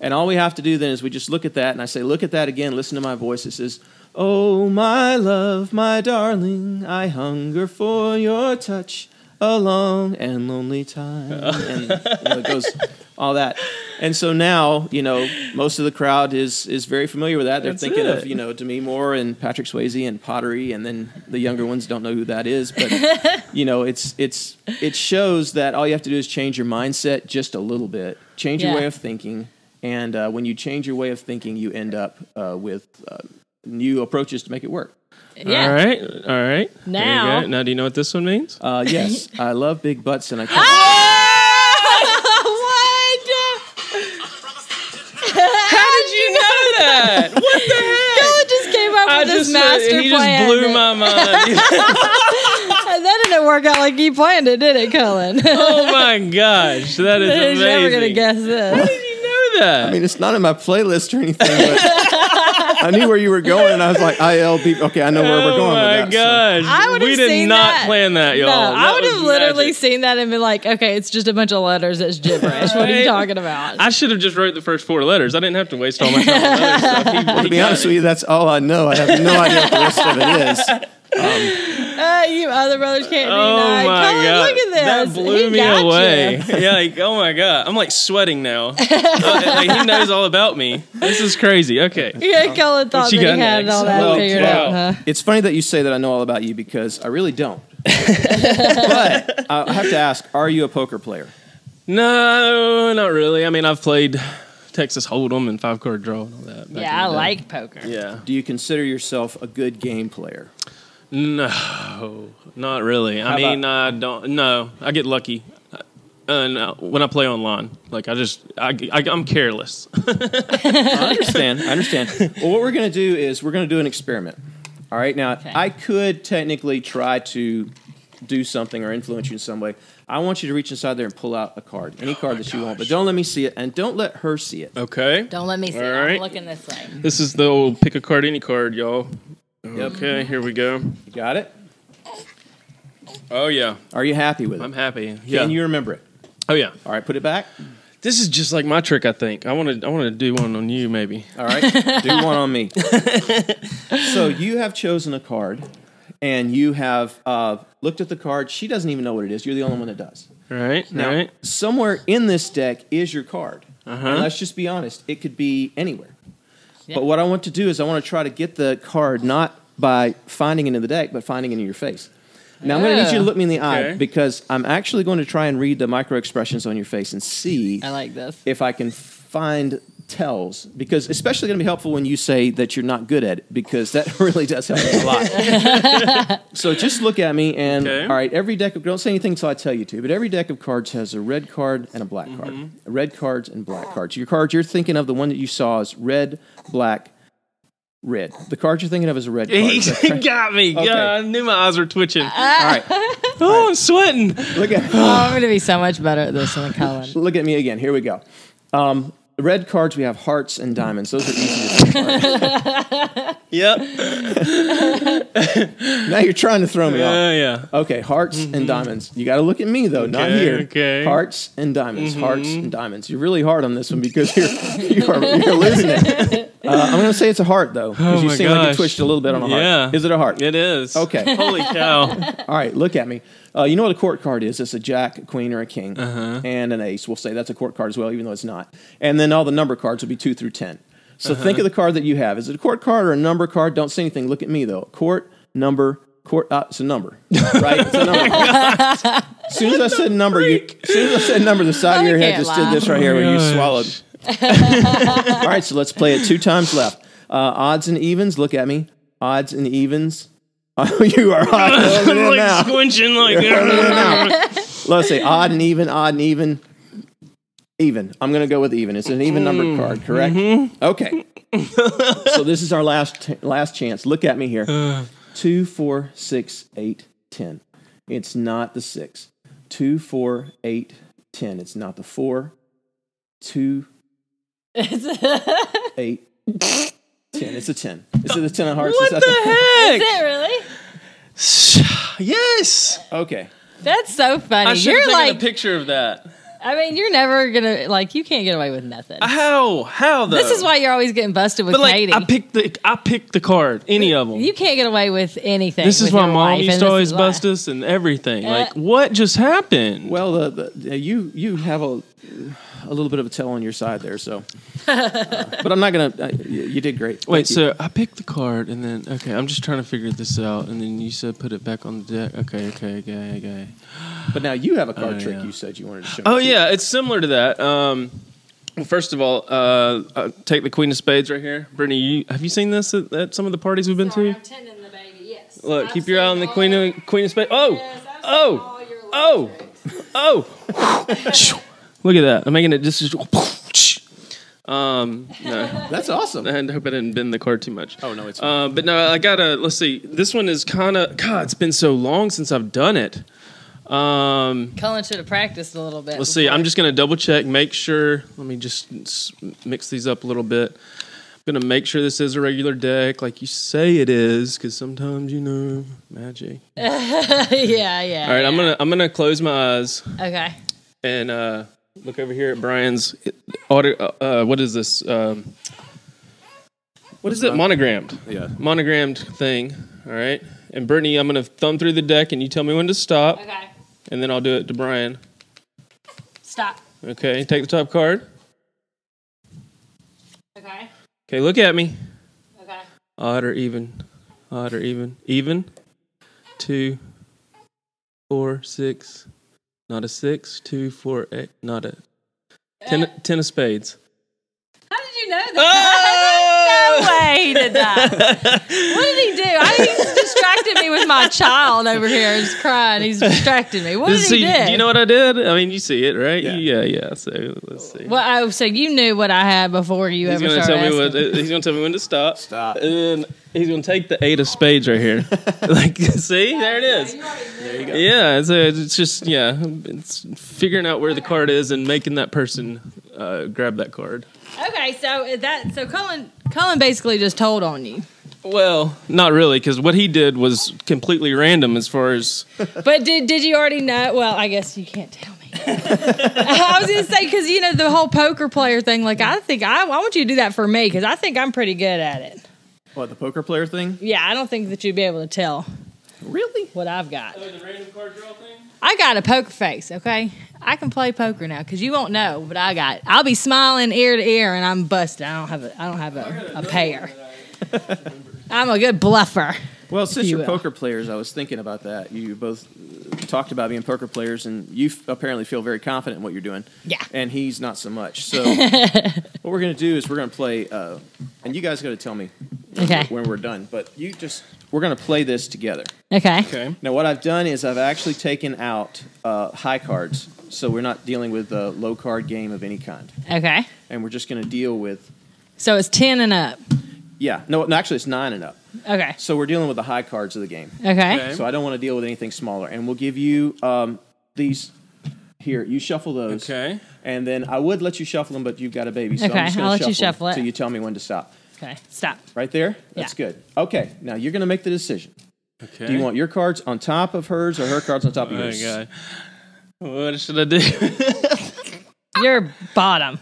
Speaker 3: And all we have to do then is we just look at that, and I say, look at that again. Listen to my voice. It says, "Oh, my love, my darling, I hunger for your touch. A long and lonely time." And it goes all that. And so now, most of the crowd is very familiar with that. They're
Speaker 2: That's
Speaker 3: thinking
Speaker 2: it.
Speaker 3: of, Demi Moore and Patrick Swayze and pottery, and then the younger ones don't know who that is. But, it shows that all you have to do is change your mindset just a little bit, change your way of thinking. And when you change your way of thinking, you end up with new approaches to make it work.
Speaker 1: Yeah.
Speaker 2: All right. There you
Speaker 1: Now.
Speaker 2: go. Now, do you know what this one means?
Speaker 3: Yes, I love big butts, and I can't.
Speaker 2: How did you know that? What the heck?
Speaker 1: Cullen just came up with this master
Speaker 2: he
Speaker 1: plan.
Speaker 2: just blew my mind.
Speaker 1: That didn't work out like you planned it, did it, Cullen?
Speaker 2: Oh my gosh, that is
Speaker 1: He's
Speaker 2: amazing.
Speaker 1: never going to guess this.
Speaker 2: How did you know that?
Speaker 3: I mean, it's not in my playlist or anything, but I knew where you were going, and I was like, ILB. Okay, I know where we're going with that.
Speaker 2: gosh.
Speaker 1: I would have
Speaker 2: We did
Speaker 1: seen
Speaker 2: not
Speaker 1: that.
Speaker 2: plan that, y'all.
Speaker 1: No,
Speaker 2: That
Speaker 1: I would
Speaker 2: was
Speaker 1: have literally
Speaker 2: magic.
Speaker 1: seen that and been like, okay, it's just a bunch of letters. It's gibberish. What are you
Speaker 2: Right?
Speaker 1: talking about?
Speaker 2: I should have just wrote the first 4 letters. I didn't have to waste all my time on other stuff.
Speaker 3: To be honest with you, that's all I know. I have no idea what the rest of it is.
Speaker 1: You other brothers can't
Speaker 2: Oh
Speaker 1: deny.
Speaker 2: my
Speaker 1: Cullen,
Speaker 2: god,
Speaker 1: look at this.
Speaker 2: that blew
Speaker 1: He
Speaker 2: me
Speaker 1: got
Speaker 2: away.
Speaker 1: you.
Speaker 2: Yeah, like, oh my god, I'm like sweating now. Like, he knows all about me. This is crazy. Okay,
Speaker 1: Yeah, Cullen thought that
Speaker 2: you
Speaker 1: he
Speaker 2: got
Speaker 1: had
Speaker 2: next?
Speaker 1: all that
Speaker 3: Well,
Speaker 1: figured
Speaker 2: wow.
Speaker 1: out. Huh?
Speaker 3: It's funny that you say that I know all about you because I really don't. But I have to ask, are you a poker player?
Speaker 2: no, not really. I mean, I've played Texas Hold'em and 5-card draw and all that. back
Speaker 1: Yeah, I
Speaker 2: in the day.
Speaker 1: like poker.
Speaker 2: Yeah,
Speaker 3: Do you consider yourself a good game player?
Speaker 2: no, not really. I
Speaker 3: How
Speaker 2: mean, I don't. No, I get lucky. And when I play online, like I'm careless.
Speaker 3: I understand. Well, what we're going to do is we're going to do an experiment. All right. Now,
Speaker 1: Okay.
Speaker 3: I could technically try to do something or influence you in some way. I want you to reach inside there and pull out a card, any card that you want, but don't let me see it, and don't let her see it.
Speaker 2: Okay.
Speaker 1: Don't let me see.
Speaker 2: All
Speaker 1: it.
Speaker 2: right.
Speaker 1: I'm looking this way.
Speaker 2: This is the old pick a card, any card, y'all.
Speaker 3: Yep.
Speaker 2: Okay, here we go.
Speaker 3: You got it?
Speaker 2: Oh yeah,
Speaker 3: Are you happy with it?
Speaker 2: I'm happy. Yeah.
Speaker 3: Can you remember it?
Speaker 2: Oh yeah.
Speaker 3: All right, put it back.
Speaker 2: This is just like my trick. I think I want to do one on you, maybe.
Speaker 3: All right, do one on me. So you have chosen a card, and you have looked at the card. She doesn't even know what it is. You're the only one that does.
Speaker 2: Right.
Speaker 3: Now,
Speaker 2: right.
Speaker 3: somewhere in this deck is your card.
Speaker 2: Uh-huh.
Speaker 3: And let's just be honest. It could be anywhere.
Speaker 1: Yeah.
Speaker 3: But what I want to do is I want to try to get the card not by finding it in the deck, but finding it in your face. Now, I'm going to need you to look me in the eye
Speaker 2: Okay.
Speaker 3: because I'm actually going to try and read the micro expressions on your face and see
Speaker 1: I like this.
Speaker 3: if I can find tells, because especially going to be helpful when you say that you're not good at it, because that really does help me a lot. So just look at me and,
Speaker 2: Okay.
Speaker 3: all right, every deck of, don't say anything until I tell you to, but every deck of cards has a red card and a black card. Red cards and black cards. Your card you're thinking of, the one that you saw is red, black, red. The card you're thinking of is a red card.
Speaker 2: He
Speaker 3: Is that correct?
Speaker 2: got me.
Speaker 3: Okay.
Speaker 2: God, I knew my eyes were twitching.
Speaker 3: All right,
Speaker 2: Oh, I'm sweating.
Speaker 3: look at
Speaker 1: Oh, I'm going to be so much better at this than Cullen.
Speaker 3: look at me again. Here we go. The red cards, we have hearts and diamonds. Those are easy to see.
Speaker 2: Yep.
Speaker 3: Now you're trying to throw me off.
Speaker 2: Yeah.
Speaker 3: Okay, hearts and diamonds. You got to look at me though, not
Speaker 2: Okay,
Speaker 3: here.
Speaker 2: okay.
Speaker 3: Hearts and diamonds. Hearts and diamonds. You're really hard on this one because you're losing it. I'm going to say it's a heart though, because
Speaker 2: Oh
Speaker 3: you
Speaker 2: my
Speaker 3: seem like you
Speaker 2: gosh.
Speaker 3: twitched a little bit on a heart.
Speaker 2: Yeah.
Speaker 3: Is it a heart?
Speaker 2: It is.
Speaker 3: Okay.
Speaker 2: Holy cow.
Speaker 3: All right, look at me. You know what a court card is? It's a jack, a queen, or a king, and an ace. We'll say that's a court card as well, even though it's not. And then all the number cards will be 2 through 10. So think of the card that you have. Is it a court card or a number card? Don't say anything. Look at me though. Court, number, court. It's a number, right? It's a number. As soon as I said number, the side of your head
Speaker 1: can't
Speaker 3: just did
Speaker 1: laugh.
Speaker 3: this right here, where you
Speaker 2: gosh.
Speaker 3: swallowed. All right, so let's play it 2 times left. Odds and evens. Look at me. Odds and evens. Oh, you are hot.
Speaker 2: I'm like squinching like.
Speaker 3: Let's say odd and even, even. I'm going to go with even. It's an even numbered card, correct? Okay. So this is our last chance. Look at me here. 2, 4, 6, 8, 10. It's not the 6. 2, 4, 8, 10. It's not the 4. 2, 8, 10. It's a 10. Is it a 10 of hearts?
Speaker 2: What
Speaker 3: Is that
Speaker 2: the
Speaker 1: Is
Speaker 2: heck?
Speaker 1: it really?
Speaker 2: Yes.
Speaker 3: Okay.
Speaker 1: That's so funny.
Speaker 2: I should have
Speaker 1: You're
Speaker 2: taken
Speaker 1: like,
Speaker 2: a picture of that.
Speaker 1: I mean, you're never going to, like, you can't get away with nothing.
Speaker 2: How though?
Speaker 1: This is why you're always getting busted with
Speaker 2: But like,
Speaker 1: Katie.
Speaker 2: I picked the card, any of them.
Speaker 1: You can't get away with anything.
Speaker 2: This is
Speaker 1: with
Speaker 2: why
Speaker 1: your
Speaker 2: mom
Speaker 1: wife,
Speaker 2: used
Speaker 1: and
Speaker 2: to
Speaker 1: this
Speaker 2: always
Speaker 1: is why.
Speaker 2: bust us and everything. Like, what just happened?
Speaker 3: Well, you have a little bit of a tell on your side there, so. But I'm not gonna. You did great.
Speaker 2: Wait,
Speaker 3: Thank you.
Speaker 2: so I picked the card and then I'm just trying to figure this out. And then you said put it back on the deck. Okay.
Speaker 3: But now you have a card trick.
Speaker 2: yeah.
Speaker 3: You said you wanted to show.
Speaker 2: Oh
Speaker 3: me, too.
Speaker 2: yeah, it's similar to that. Well, first of all, take the Queen of Spades right here. Brittany, have you seen this at some of the parties we've been to?
Speaker 1: I'm tending the baby, yes.
Speaker 2: Look, keep your eye on the Queen of Spades. Oh. Look at that. I'm making it just. No.
Speaker 3: That's awesome.
Speaker 2: I hope I didn't bend the card too much.
Speaker 3: Oh, no, it's
Speaker 2: but no, I gotta. Let's see. This one is kind of. God, it's been so long since I've done it.
Speaker 1: Cullen should have practiced a little bit.
Speaker 2: Let's see. I'm just gonna double check, make sure. Let me just mix these up a little bit. I'm gonna make sure this is a regular deck, like you say it is, because sometimes magic.
Speaker 1: yeah.
Speaker 2: All right, I'm gonna close my eyes
Speaker 1: Okay.
Speaker 2: and look over here at Brian's audio. What is this? What is it? Monogrammed.
Speaker 3: Yeah.
Speaker 2: Monogrammed thing. All right. And Brittany, I'm going to thumb through the deck, and you tell me when to stop.
Speaker 1: Okay.
Speaker 2: And then I'll do it to Brian.
Speaker 1: Stop.
Speaker 2: Okay, take the top card.
Speaker 1: Okay.
Speaker 2: Okay, look at me.
Speaker 1: Okay.
Speaker 2: Odd or even? Odd or even? Even. 2, 4, 6. Not a 6. 2, 4, 8. Not a 10 of spades.
Speaker 1: How did you know that? No way he did that. What did he do? He distracted me with my child over here just crying. He's distracted me. What did he do?
Speaker 2: Do you know what I did? I mean, you see it, right? Yeah. So let's see.
Speaker 1: Well, so you knew what I had before you ever started asking.
Speaker 2: He's going to tell me when to stop.
Speaker 3: Stop.
Speaker 2: And then he's going to take the 8 of spades right here. Like, see? There it is.
Speaker 3: There you go.
Speaker 2: Yeah, it's just, it's figuring out where the card is and making that person grab that card.
Speaker 1: Okay, so Cullen basically just told on you.
Speaker 2: Well, not really, because what he did was completely random as far as...
Speaker 1: But did you already know? Well, I guess you can't tell me. I was going to say, because, the whole poker player thing, like, I think I want you to do that for me, because I think I'm pretty good at it.
Speaker 3: What, the poker player thing?
Speaker 1: Yeah, I don't think that you'd be able to tell.
Speaker 3: Really?
Speaker 1: What I've got.
Speaker 2: Oh, the random card draw thing?
Speaker 1: I got a poker face, okay? I can play poker now, because you won't know, but I'll be smiling ear to ear, and I'm busted. I don't have a pair. I'm a good bluffer.
Speaker 3: Well, since you're poker players, I was thinking about that. You both talked about being poker players, and you apparently feel very confident in what you're doing.
Speaker 1: Yeah.
Speaker 3: And he's not so much. So what we're going to do is we're going to play, and you guys got to tell me when we're done. But we're going to play this together.
Speaker 1: Okay.
Speaker 3: Now, what I've done is I've actually taken out high cards, so we're not dealing with a low card game of any kind.
Speaker 1: Okay.
Speaker 3: And we're just going to deal with...
Speaker 1: So it's 10 and up.
Speaker 3: Yeah. No, actually, it's 9 and up.
Speaker 1: Okay.
Speaker 3: So we're dealing with the high cards of the game.
Speaker 1: Okay.
Speaker 3: So I don't want to deal with anything smaller. And we'll give you these here. You shuffle those.
Speaker 2: Okay.
Speaker 3: And then I would let you shuffle them, but you've got a baby. So
Speaker 1: Okay,
Speaker 3: I'm just
Speaker 1: I'll let you shuffle it.
Speaker 3: So you tell me when to stop.
Speaker 1: Okay. Stop.
Speaker 3: Right there? That's good. Okay. Now you're going to make the decision.
Speaker 2: Okay.
Speaker 3: Do you want your cards on top of hers or her cards on top of yours?
Speaker 2: Oh, God. What should I do?
Speaker 1: You're bottom.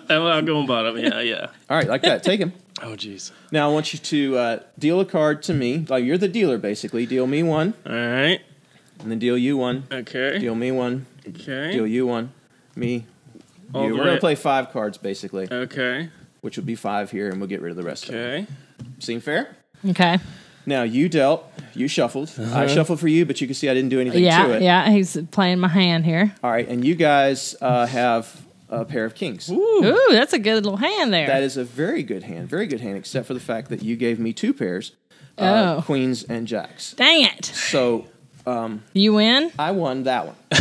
Speaker 2: I'll go on bottom. Yeah.
Speaker 3: All right, like that. Take him.
Speaker 2: Oh, jeez.
Speaker 3: Now I want you to deal a card to me. Like you're the dealer, basically. Deal me one.
Speaker 2: All right.
Speaker 3: And then deal you one.
Speaker 2: Okay.
Speaker 3: Deal me one.
Speaker 2: Okay.
Speaker 3: Deal you one. Me. You. We're going to play 5 cards, basically.
Speaker 2: Okay.
Speaker 3: Which would be 5 here, and we'll get rid of the rest of them.
Speaker 2: Okay.
Speaker 3: Seem fair?
Speaker 1: Okay.
Speaker 3: Now, you dealt. You shuffled. I shuffled for you, but you can see I didn't do anything to it.
Speaker 1: Yeah, he's playing my hand here.
Speaker 3: All right, and you guys have a pair of kings.
Speaker 1: Ooh, that's a good little hand there.
Speaker 3: That is a very good hand, except for the fact that you gave me 2 pairs, queens and jacks.
Speaker 1: Dang it.
Speaker 3: So...
Speaker 1: you win?
Speaker 3: I won that one.
Speaker 1: I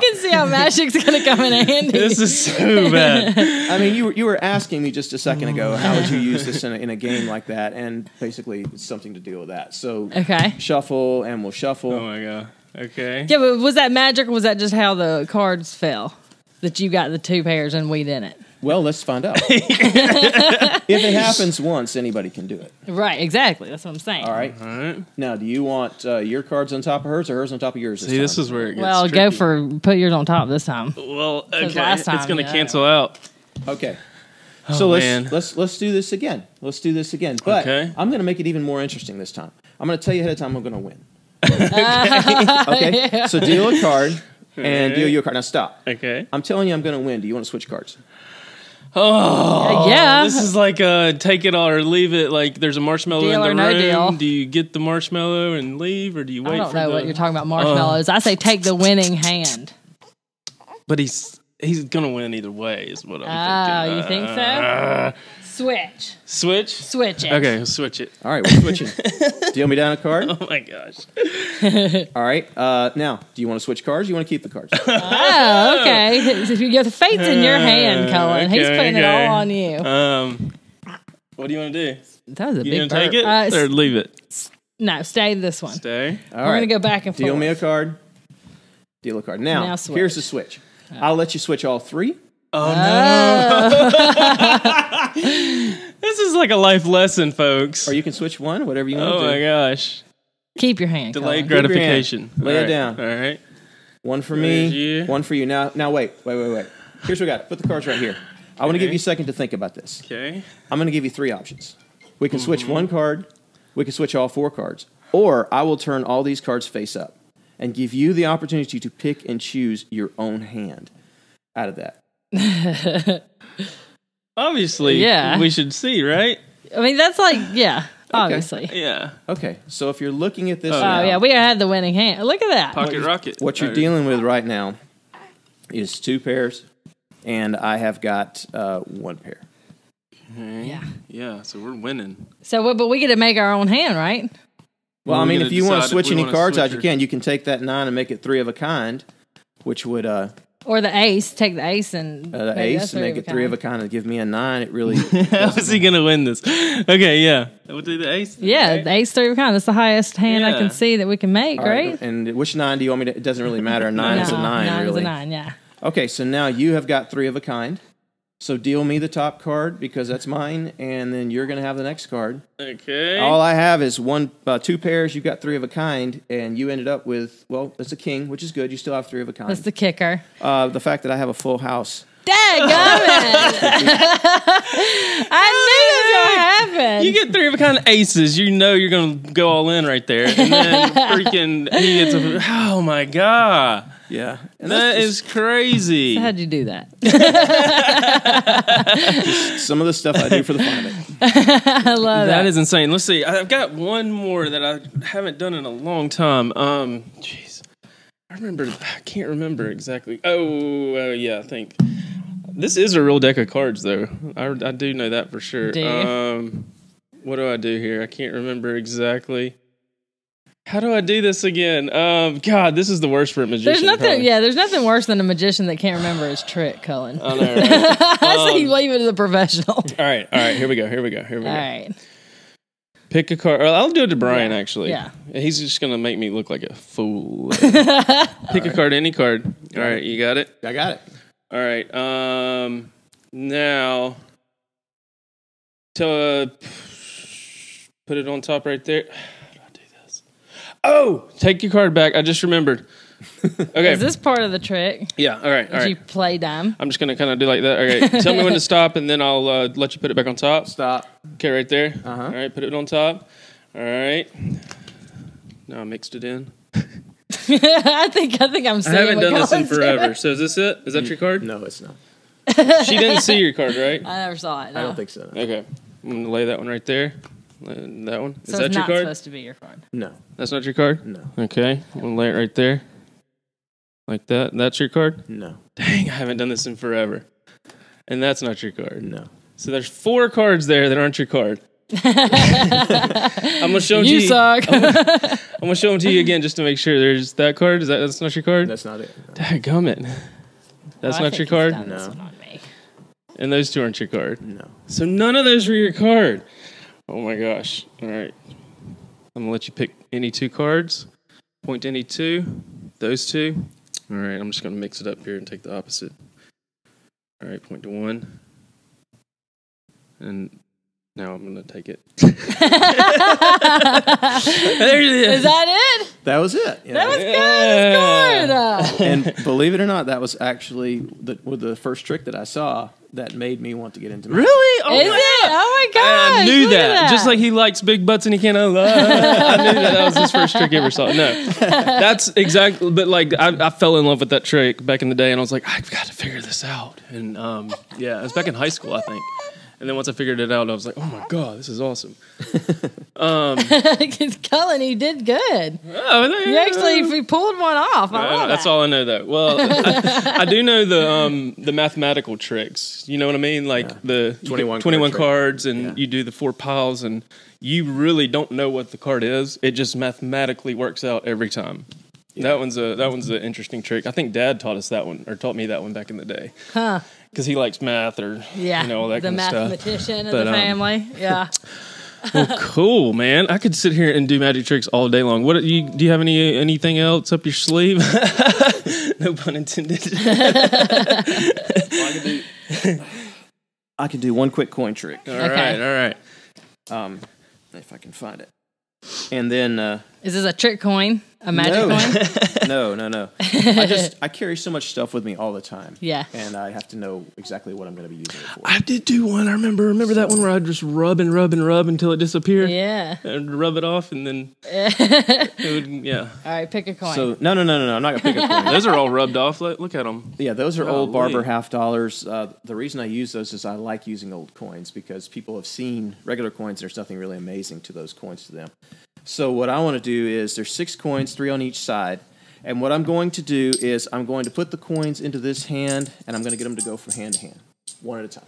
Speaker 1: can see how magic's going to come in handy.
Speaker 2: This is so bad.
Speaker 3: I mean, you were asking me just a second ago, how would you use this in a game like that? And basically, it's something to deal with that. So, shuffle, and we'll shuffle.
Speaker 2: Oh, my God. Okay.
Speaker 1: Yeah, but was that magic, or was that just how the cards fell? That you got the 2 pairs and we didn't?
Speaker 3: Well, let's find out. If it happens once, anybody can do it.
Speaker 1: Right, exactly. That's what I'm saying.
Speaker 3: All right. Now, do you want your cards on top of hers or hers on top of yours?
Speaker 2: See, this is where it gets
Speaker 1: tricky.
Speaker 2: go
Speaker 1: for put yours on top this time.
Speaker 2: Well, okay.
Speaker 1: Last time,
Speaker 2: it's going to cancel out.
Speaker 3: Okay.
Speaker 2: Oh,
Speaker 3: so let's do this again. Let's do this again. But
Speaker 2: okay.
Speaker 3: I'm going to make it even more interesting this time. I'm going to tell you ahead of time I'm going to win. Okay.
Speaker 1: Yeah.
Speaker 3: So deal a card and deal you a card. Now stop.
Speaker 2: Okay.
Speaker 3: I'm telling you I'm going to win. Do you want to switch cards?
Speaker 2: Oh,
Speaker 1: yeah.
Speaker 2: This is like take it or leave it. Like there's a marshmallow
Speaker 1: Deal
Speaker 2: in
Speaker 1: or
Speaker 2: the
Speaker 1: no
Speaker 2: room.
Speaker 1: deal.
Speaker 2: Do you get the marshmallow and leave, or do you wait?
Speaker 1: I don't know what you're talking about. Marshmallows. I say take the winning hand.
Speaker 2: But he's gonna win either way. Is what I'm thinking.
Speaker 1: You think so? Switch it.
Speaker 2: Okay, we'll switch it.
Speaker 3: All right, we're switching. Deal me down a card.
Speaker 2: Oh my gosh.
Speaker 3: All right. Now, do you want to switch cards? Or you want to keep the cards?
Speaker 1: Oh, okay. If you get the fate's in your hand, Cullen. He's putting it all on you.
Speaker 2: What do you want to do?
Speaker 1: That was a
Speaker 2: You
Speaker 1: big
Speaker 2: gonna take it or leave it?
Speaker 1: No, stay this one.
Speaker 2: Stay.
Speaker 3: All
Speaker 1: We're gonna go back and forth.
Speaker 3: Deal me a card. Deal a card. Now here's the switch. I'll let you switch all 3.
Speaker 2: Oh no! This is like a life lesson, folks.
Speaker 3: Or you can switch one, whatever you want to do.
Speaker 2: Oh my gosh!
Speaker 1: Keep your hand.
Speaker 2: Delayed
Speaker 1: Cullen.
Speaker 2: gratification.
Speaker 3: Lay it down.
Speaker 2: All right.
Speaker 3: One for me. One for you. Now wait. Here's what we got. Put the cards right here. I want to give you a second to think about this.
Speaker 2: Okay.
Speaker 3: I'm going to give you 3 options. We can switch one card, We can switch all 4 cards. Or I will turn all these cards face up and give you the opportunity to pick and choose your own hand out of that.
Speaker 2: Obviously, we should see, right?
Speaker 1: I mean, that's like, obviously.
Speaker 2: Yeah.
Speaker 3: Okay, so if you're looking at this
Speaker 1: we had the winning hand. Look at that.
Speaker 2: Pocket rocket.
Speaker 3: What you're dealing with right now is 2 pairs, and I have got 1 pair.
Speaker 2: Okay. Yeah, so we're winning.
Speaker 1: So, but we get to make our own hand, right?
Speaker 3: Well, I mean, if you want to switch any cards out, you can. You can take that 9 and make it 3 of a kind, which would...
Speaker 1: or the ace. Take the ace and...
Speaker 3: the ace and make it 3 of a kind and give me a 9. It really...
Speaker 2: How is he going to win this? Okay, yeah. We'll do the ace.
Speaker 1: Yeah,
Speaker 2: right?
Speaker 1: the ace 3 of a kind. That's the highest hand I can see that we can make, right?
Speaker 3: And which 9 do you want me to... It doesn't really matter. A 9 is a 9, really.
Speaker 1: 9 is a 9, yeah.
Speaker 3: Okay, so now you have got 3 of a kind. So deal me the top card because that's mine, and then you're going to have the next card.
Speaker 2: Okay.
Speaker 3: All I have is 2 pairs. You got 3 of a kind, and you ended up with, well, it's a king, which is good. You still have 3 of a kind.
Speaker 1: That's the kicker.
Speaker 3: The fact that I have a full house.
Speaker 1: Dadgummit! I knew this was going to happen.
Speaker 2: You get 3 of a kind of aces, you know you're going to go all in right there. And then freaking, he gets a, oh my God.
Speaker 3: Yeah. And
Speaker 2: that is crazy.
Speaker 1: So how'd you do that?
Speaker 3: Some of the stuff I do for the fun of it.
Speaker 1: I love that.
Speaker 2: That is insane. Let's see. I've got one more that I haven't done in a long time. Jeez. I can't remember exactly. Oh, yeah, I think. This is a real deck of cards, though. I do know that for sure.
Speaker 1: Do you?
Speaker 2: What do I do here? I can't remember exactly. How do I do this again? God, this is the worst for a magician.
Speaker 1: There's nothing worse than a magician that can't remember his trick, Cullen.
Speaker 2: I know, right?
Speaker 1: I say you leave it to the professional.
Speaker 2: All right, here we go. All
Speaker 1: right.
Speaker 2: Pick a card. I'll do it to Brian, actually.
Speaker 1: Yeah.
Speaker 2: He's just going to make me look like a fool. Pick a card, any card. All right, you got it?
Speaker 3: I got it.
Speaker 2: All right. Now, to put it on top right there. Oh, take your card back. I just remembered. Okay.
Speaker 1: Is this part of the trick?
Speaker 2: Yeah. All right.
Speaker 1: You play dumb?
Speaker 2: I'm just going to kind of do like that. Okay. Tell me when to stop, and then I'll let you put it back on top.
Speaker 3: Stop.
Speaker 2: Okay, right there.
Speaker 3: Uh-huh.
Speaker 2: All right, put it on top. All right. Now I mixed it in.
Speaker 1: I think I'm seeing
Speaker 2: I haven't done this in
Speaker 1: Cullen's
Speaker 2: forever.
Speaker 1: doing.
Speaker 2: So is this it? Is that your card?
Speaker 3: No, it's not.
Speaker 2: She didn't see your card, right?
Speaker 1: I never saw it. No.
Speaker 3: I don't think so. No.
Speaker 2: Okay. I'm going to lay that one right there. That one. Is
Speaker 1: So
Speaker 2: that
Speaker 1: it's
Speaker 2: your
Speaker 1: not
Speaker 2: card?
Speaker 1: supposed to be your card.
Speaker 3: No.
Speaker 2: That's not your card?
Speaker 3: No.
Speaker 2: Okay. I'm going to lay it right there. Like that. That's your card?
Speaker 3: No.
Speaker 2: Dang, I haven't done this in forever. And that's not your card.
Speaker 3: No.
Speaker 2: So there's 4 cards there that aren't your card. I'm gonna show them to you.
Speaker 1: You suck.
Speaker 2: I'm gonna show them to you again just to make sure. There's that card. That's not your card?
Speaker 3: That's not it. No.
Speaker 2: Dadgummit. That's not your card?
Speaker 1: No. On me.
Speaker 2: And those 2 aren't your card?
Speaker 3: No.
Speaker 2: So none of those were your card. Oh my gosh. All right. I'm gonna let you pick any 2 cards. Point to any 2. Those 2. All right. I'm just gonna mix it up here and take the opposite. All right. Point to 1. And now I'm going to take it. There it is.
Speaker 1: Is that it?
Speaker 3: That was it. Yeah.
Speaker 1: That was good. That was good.
Speaker 3: And believe it or not, that was actually the first trick that I saw that made me want to get into magic.
Speaker 2: Really? Oh,
Speaker 1: Is it? Oh my gosh.
Speaker 2: I knew
Speaker 1: look at
Speaker 2: that. Just like he likes big butts and he can't. I knew that was his first trick he ever saw. No, that's exactly. But like, I fell in love with that trick back in the day, and I was like, I've got to figure this out. And yeah, it was back in high school, I think. And then once I figured it out, I was like, oh my God, this is awesome.
Speaker 1: Cullen, you did good. You actually pulled one off. I love
Speaker 2: that's
Speaker 1: that.
Speaker 2: all I know, though. Well, I do know the mathematical tricks. You know what I mean? Like the 21 cards, and you do the 4 piles, and you really don't know what the card is. It just mathematically works out every time. Yeah. That one's an interesting trick. I think Dad taught us that one, or taught me that one back in the day.
Speaker 1: Huh.
Speaker 2: Because he likes math, or all that kind of stuff.
Speaker 1: The mathematician of the family. Yeah.
Speaker 2: Well, cool, man. I could sit here and do magic tricks all day long. Do you have anything else up your sleeve? No pun intended.
Speaker 3: I can do one quick coin trick.
Speaker 2: All right.
Speaker 3: If I can find it. And then
Speaker 1: Is this a trick coin? A magic coin?
Speaker 3: No. I carry so much stuff with me all the time.
Speaker 1: Yeah.
Speaker 3: And I have to know exactly what I'm going to be using it for.
Speaker 2: I did do one. I remember that one where I'd just rub until it disappeared.
Speaker 1: Yeah.
Speaker 2: And rub it off, and then it would, yeah.
Speaker 1: All right, pick a coin.
Speaker 3: So no. I'm not going to pick a coin.
Speaker 2: Those are all rubbed off. Look at them.
Speaker 3: Yeah, those are old Barber half dollars. The reason I use those is I like using old coins because people have seen regular coins. There's nothing really amazing to those coins to them. So what I want to do is there's 6 coins, 3 on each side. And what I'm going to do is I'm going to put the coins into this hand, and I'm going to get them to go from hand to hand, one at a time.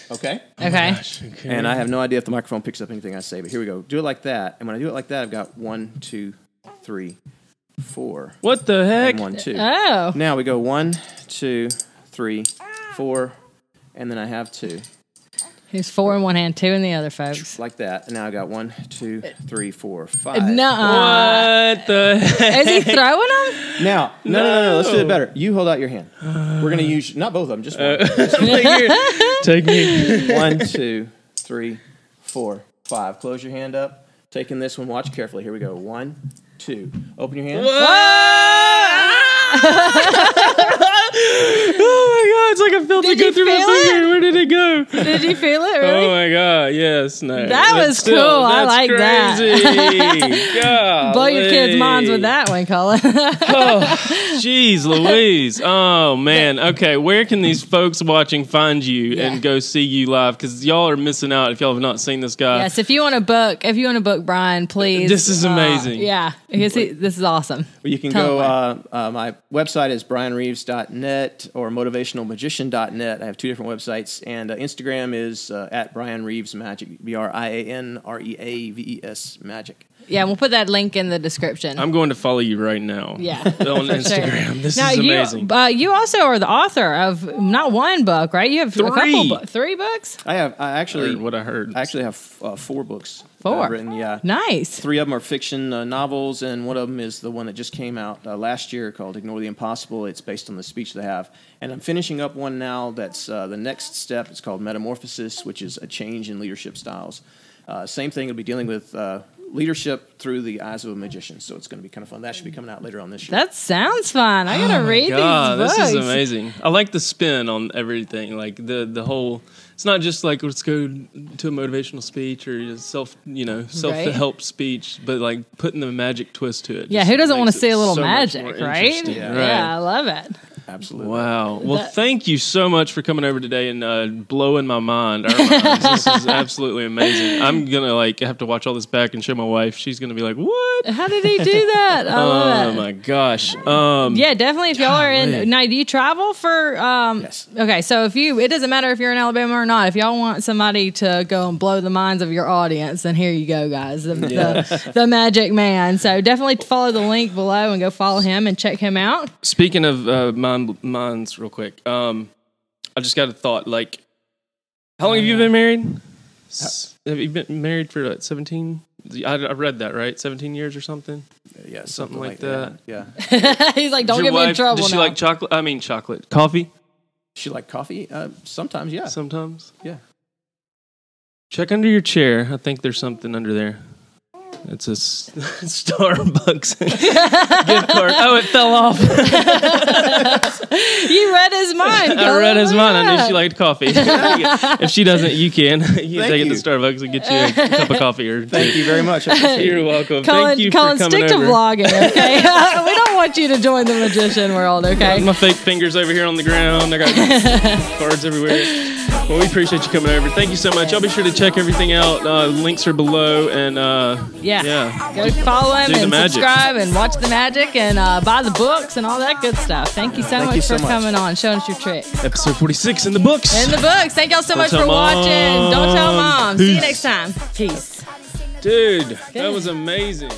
Speaker 3: Okay?
Speaker 1: Okay.
Speaker 2: Okay.
Speaker 3: And I have no idea if the microphone picks up anything I say, but here we go. Do it like that. And when I do it like that, I've got 1, 2, 3, 4.
Speaker 2: What the heck?
Speaker 3: And 1, 2.
Speaker 1: Oh.
Speaker 3: Now we go 1, 2, 3, 4, and then I have 2.
Speaker 1: Here's 4 in one hand, 2 in the other, folks.
Speaker 3: Like that. And now I got 1, 2, 3, 4, 5.
Speaker 1: Nuh-uh.
Speaker 2: What the heck?
Speaker 1: Is he throwing them?
Speaker 3: Now, no. Let's do it better. You hold out your hand. We're going to use, not both of them, just one.
Speaker 2: Take me.
Speaker 3: 1, 2, 3, 4, 5. Close your hand up. Taking this one, watch carefully. Here we go. 1, 2. Open your hand.
Speaker 2: Oh my God! It's like I felt it go through my finger. Where did it go?
Speaker 1: Did you feel it? Really?
Speaker 2: Oh my God! Yes, no.
Speaker 1: That was cool. I like that.
Speaker 2: that.
Speaker 1: Blow your kids' minds with that one, Cullen.
Speaker 2: Jeez, Louise. Oh man. Okay, where can these folks watching find you and go see you live? Because y'all are missing out if y'all have not seen this guy.
Speaker 1: Yes, if you want to book Brian, please.
Speaker 2: This is amazing.
Speaker 1: Yeah, this is awesome.
Speaker 3: Well, you can go. My website is brianreaves.net or motivationalmagician.net. I have 2 different websites, and Instagram is at Brian Reaves Magic. BrianReaves Magic.
Speaker 1: Yeah, we'll put that link in the description.
Speaker 2: I'm going to follow you right now.
Speaker 1: Yeah,
Speaker 2: on Instagram. Sure. This is amazing.
Speaker 1: You also are the author of not one book, right? You have
Speaker 2: 3.
Speaker 1: a couple 3 books.
Speaker 3: I actually
Speaker 2: what I heard.
Speaker 3: I actually have 4 books.
Speaker 1: 4
Speaker 3: written. Yeah,
Speaker 1: nice.
Speaker 3: 3 of them are fiction novels, and one of them is the one that just came out last year called "Ignore the Impossible." It's based on the speech they have, and I'm finishing up one now. That's the next step. It's called Metamorphosis, which is a change in leadership styles. Same thing. It'll be dealing with leadership through the eyes of a magician. So it's going to be kind of fun. That should be coming out later on this year.
Speaker 1: That sounds fun. I gotta read these books.
Speaker 2: This is amazing. I like the spin on everything. Like the whole. It's not just like let's go to a motivational speech or a self-help speech, but like putting the magic twist to it.
Speaker 1: Yeah, who doesn't want to see a little
Speaker 2: so
Speaker 1: magic, right? Yeah, I love it.
Speaker 3: Absolutely.
Speaker 2: Wow. Well, thank you so much for coming over today and blowing my mind. Our minds. This is absolutely amazing. I'm gonna have to watch all this back and show my wife. She's gonna be like, "What?
Speaker 1: How did he do that?" I love it.
Speaker 2: Oh my gosh.
Speaker 1: Yeah, definitely. If y'all are in, now do you travel for?
Speaker 3: Yes.
Speaker 1: Okay, so it doesn't matter if you're in Alabama or not. If y'all want somebody to go and blow the minds of your audience, then here you go, guys. The Magic Man. So definitely follow the link below and go follow him and check him out.
Speaker 2: Speaking of minds, real quick. I just got a thought. Like, how long have you been married? Have you been married for 17? I read that, right? 17 years or something?
Speaker 3: Yeah,
Speaker 2: something like that.
Speaker 3: Yeah.
Speaker 1: He's like, don't get me in trouble.
Speaker 2: Does she like chocolate? I mean, chocolate. Coffee?
Speaker 3: She like coffee? Sometimes, yeah.
Speaker 2: Sometimes?
Speaker 3: Yeah.
Speaker 2: Check under your chair. I think there's something under there. It's a Starbucks gift card. Oh, it fell off.
Speaker 1: You read his mind.
Speaker 2: I read his mind. I knew she liked coffee. If she doesn't, you can. You can take it to Starbucks and get you a cup of coffee.
Speaker 3: Thank you very much.
Speaker 2: You're welcome.
Speaker 1: Colin,
Speaker 2: Thank you for coming
Speaker 1: stick to
Speaker 2: over.
Speaker 1: vlogging, okay? We don't want you to join the magician world, okay?
Speaker 2: My fake fingers over here on the ground. I got cards everywhere. Well, we appreciate you coming over. Thank you so much. I'll be sure to check everything out. Links are below. And
Speaker 1: go follow him and
Speaker 2: magic.
Speaker 1: subscribe and watch the magic and buy the books and all that good stuff. Thank you so much for coming on, showing us your tricks.
Speaker 2: Episode 46 in the books.
Speaker 1: In the books. Thank y'all so much for watching. Don't tell mom. See you next time. Peace.
Speaker 2: Dude, that was amazing.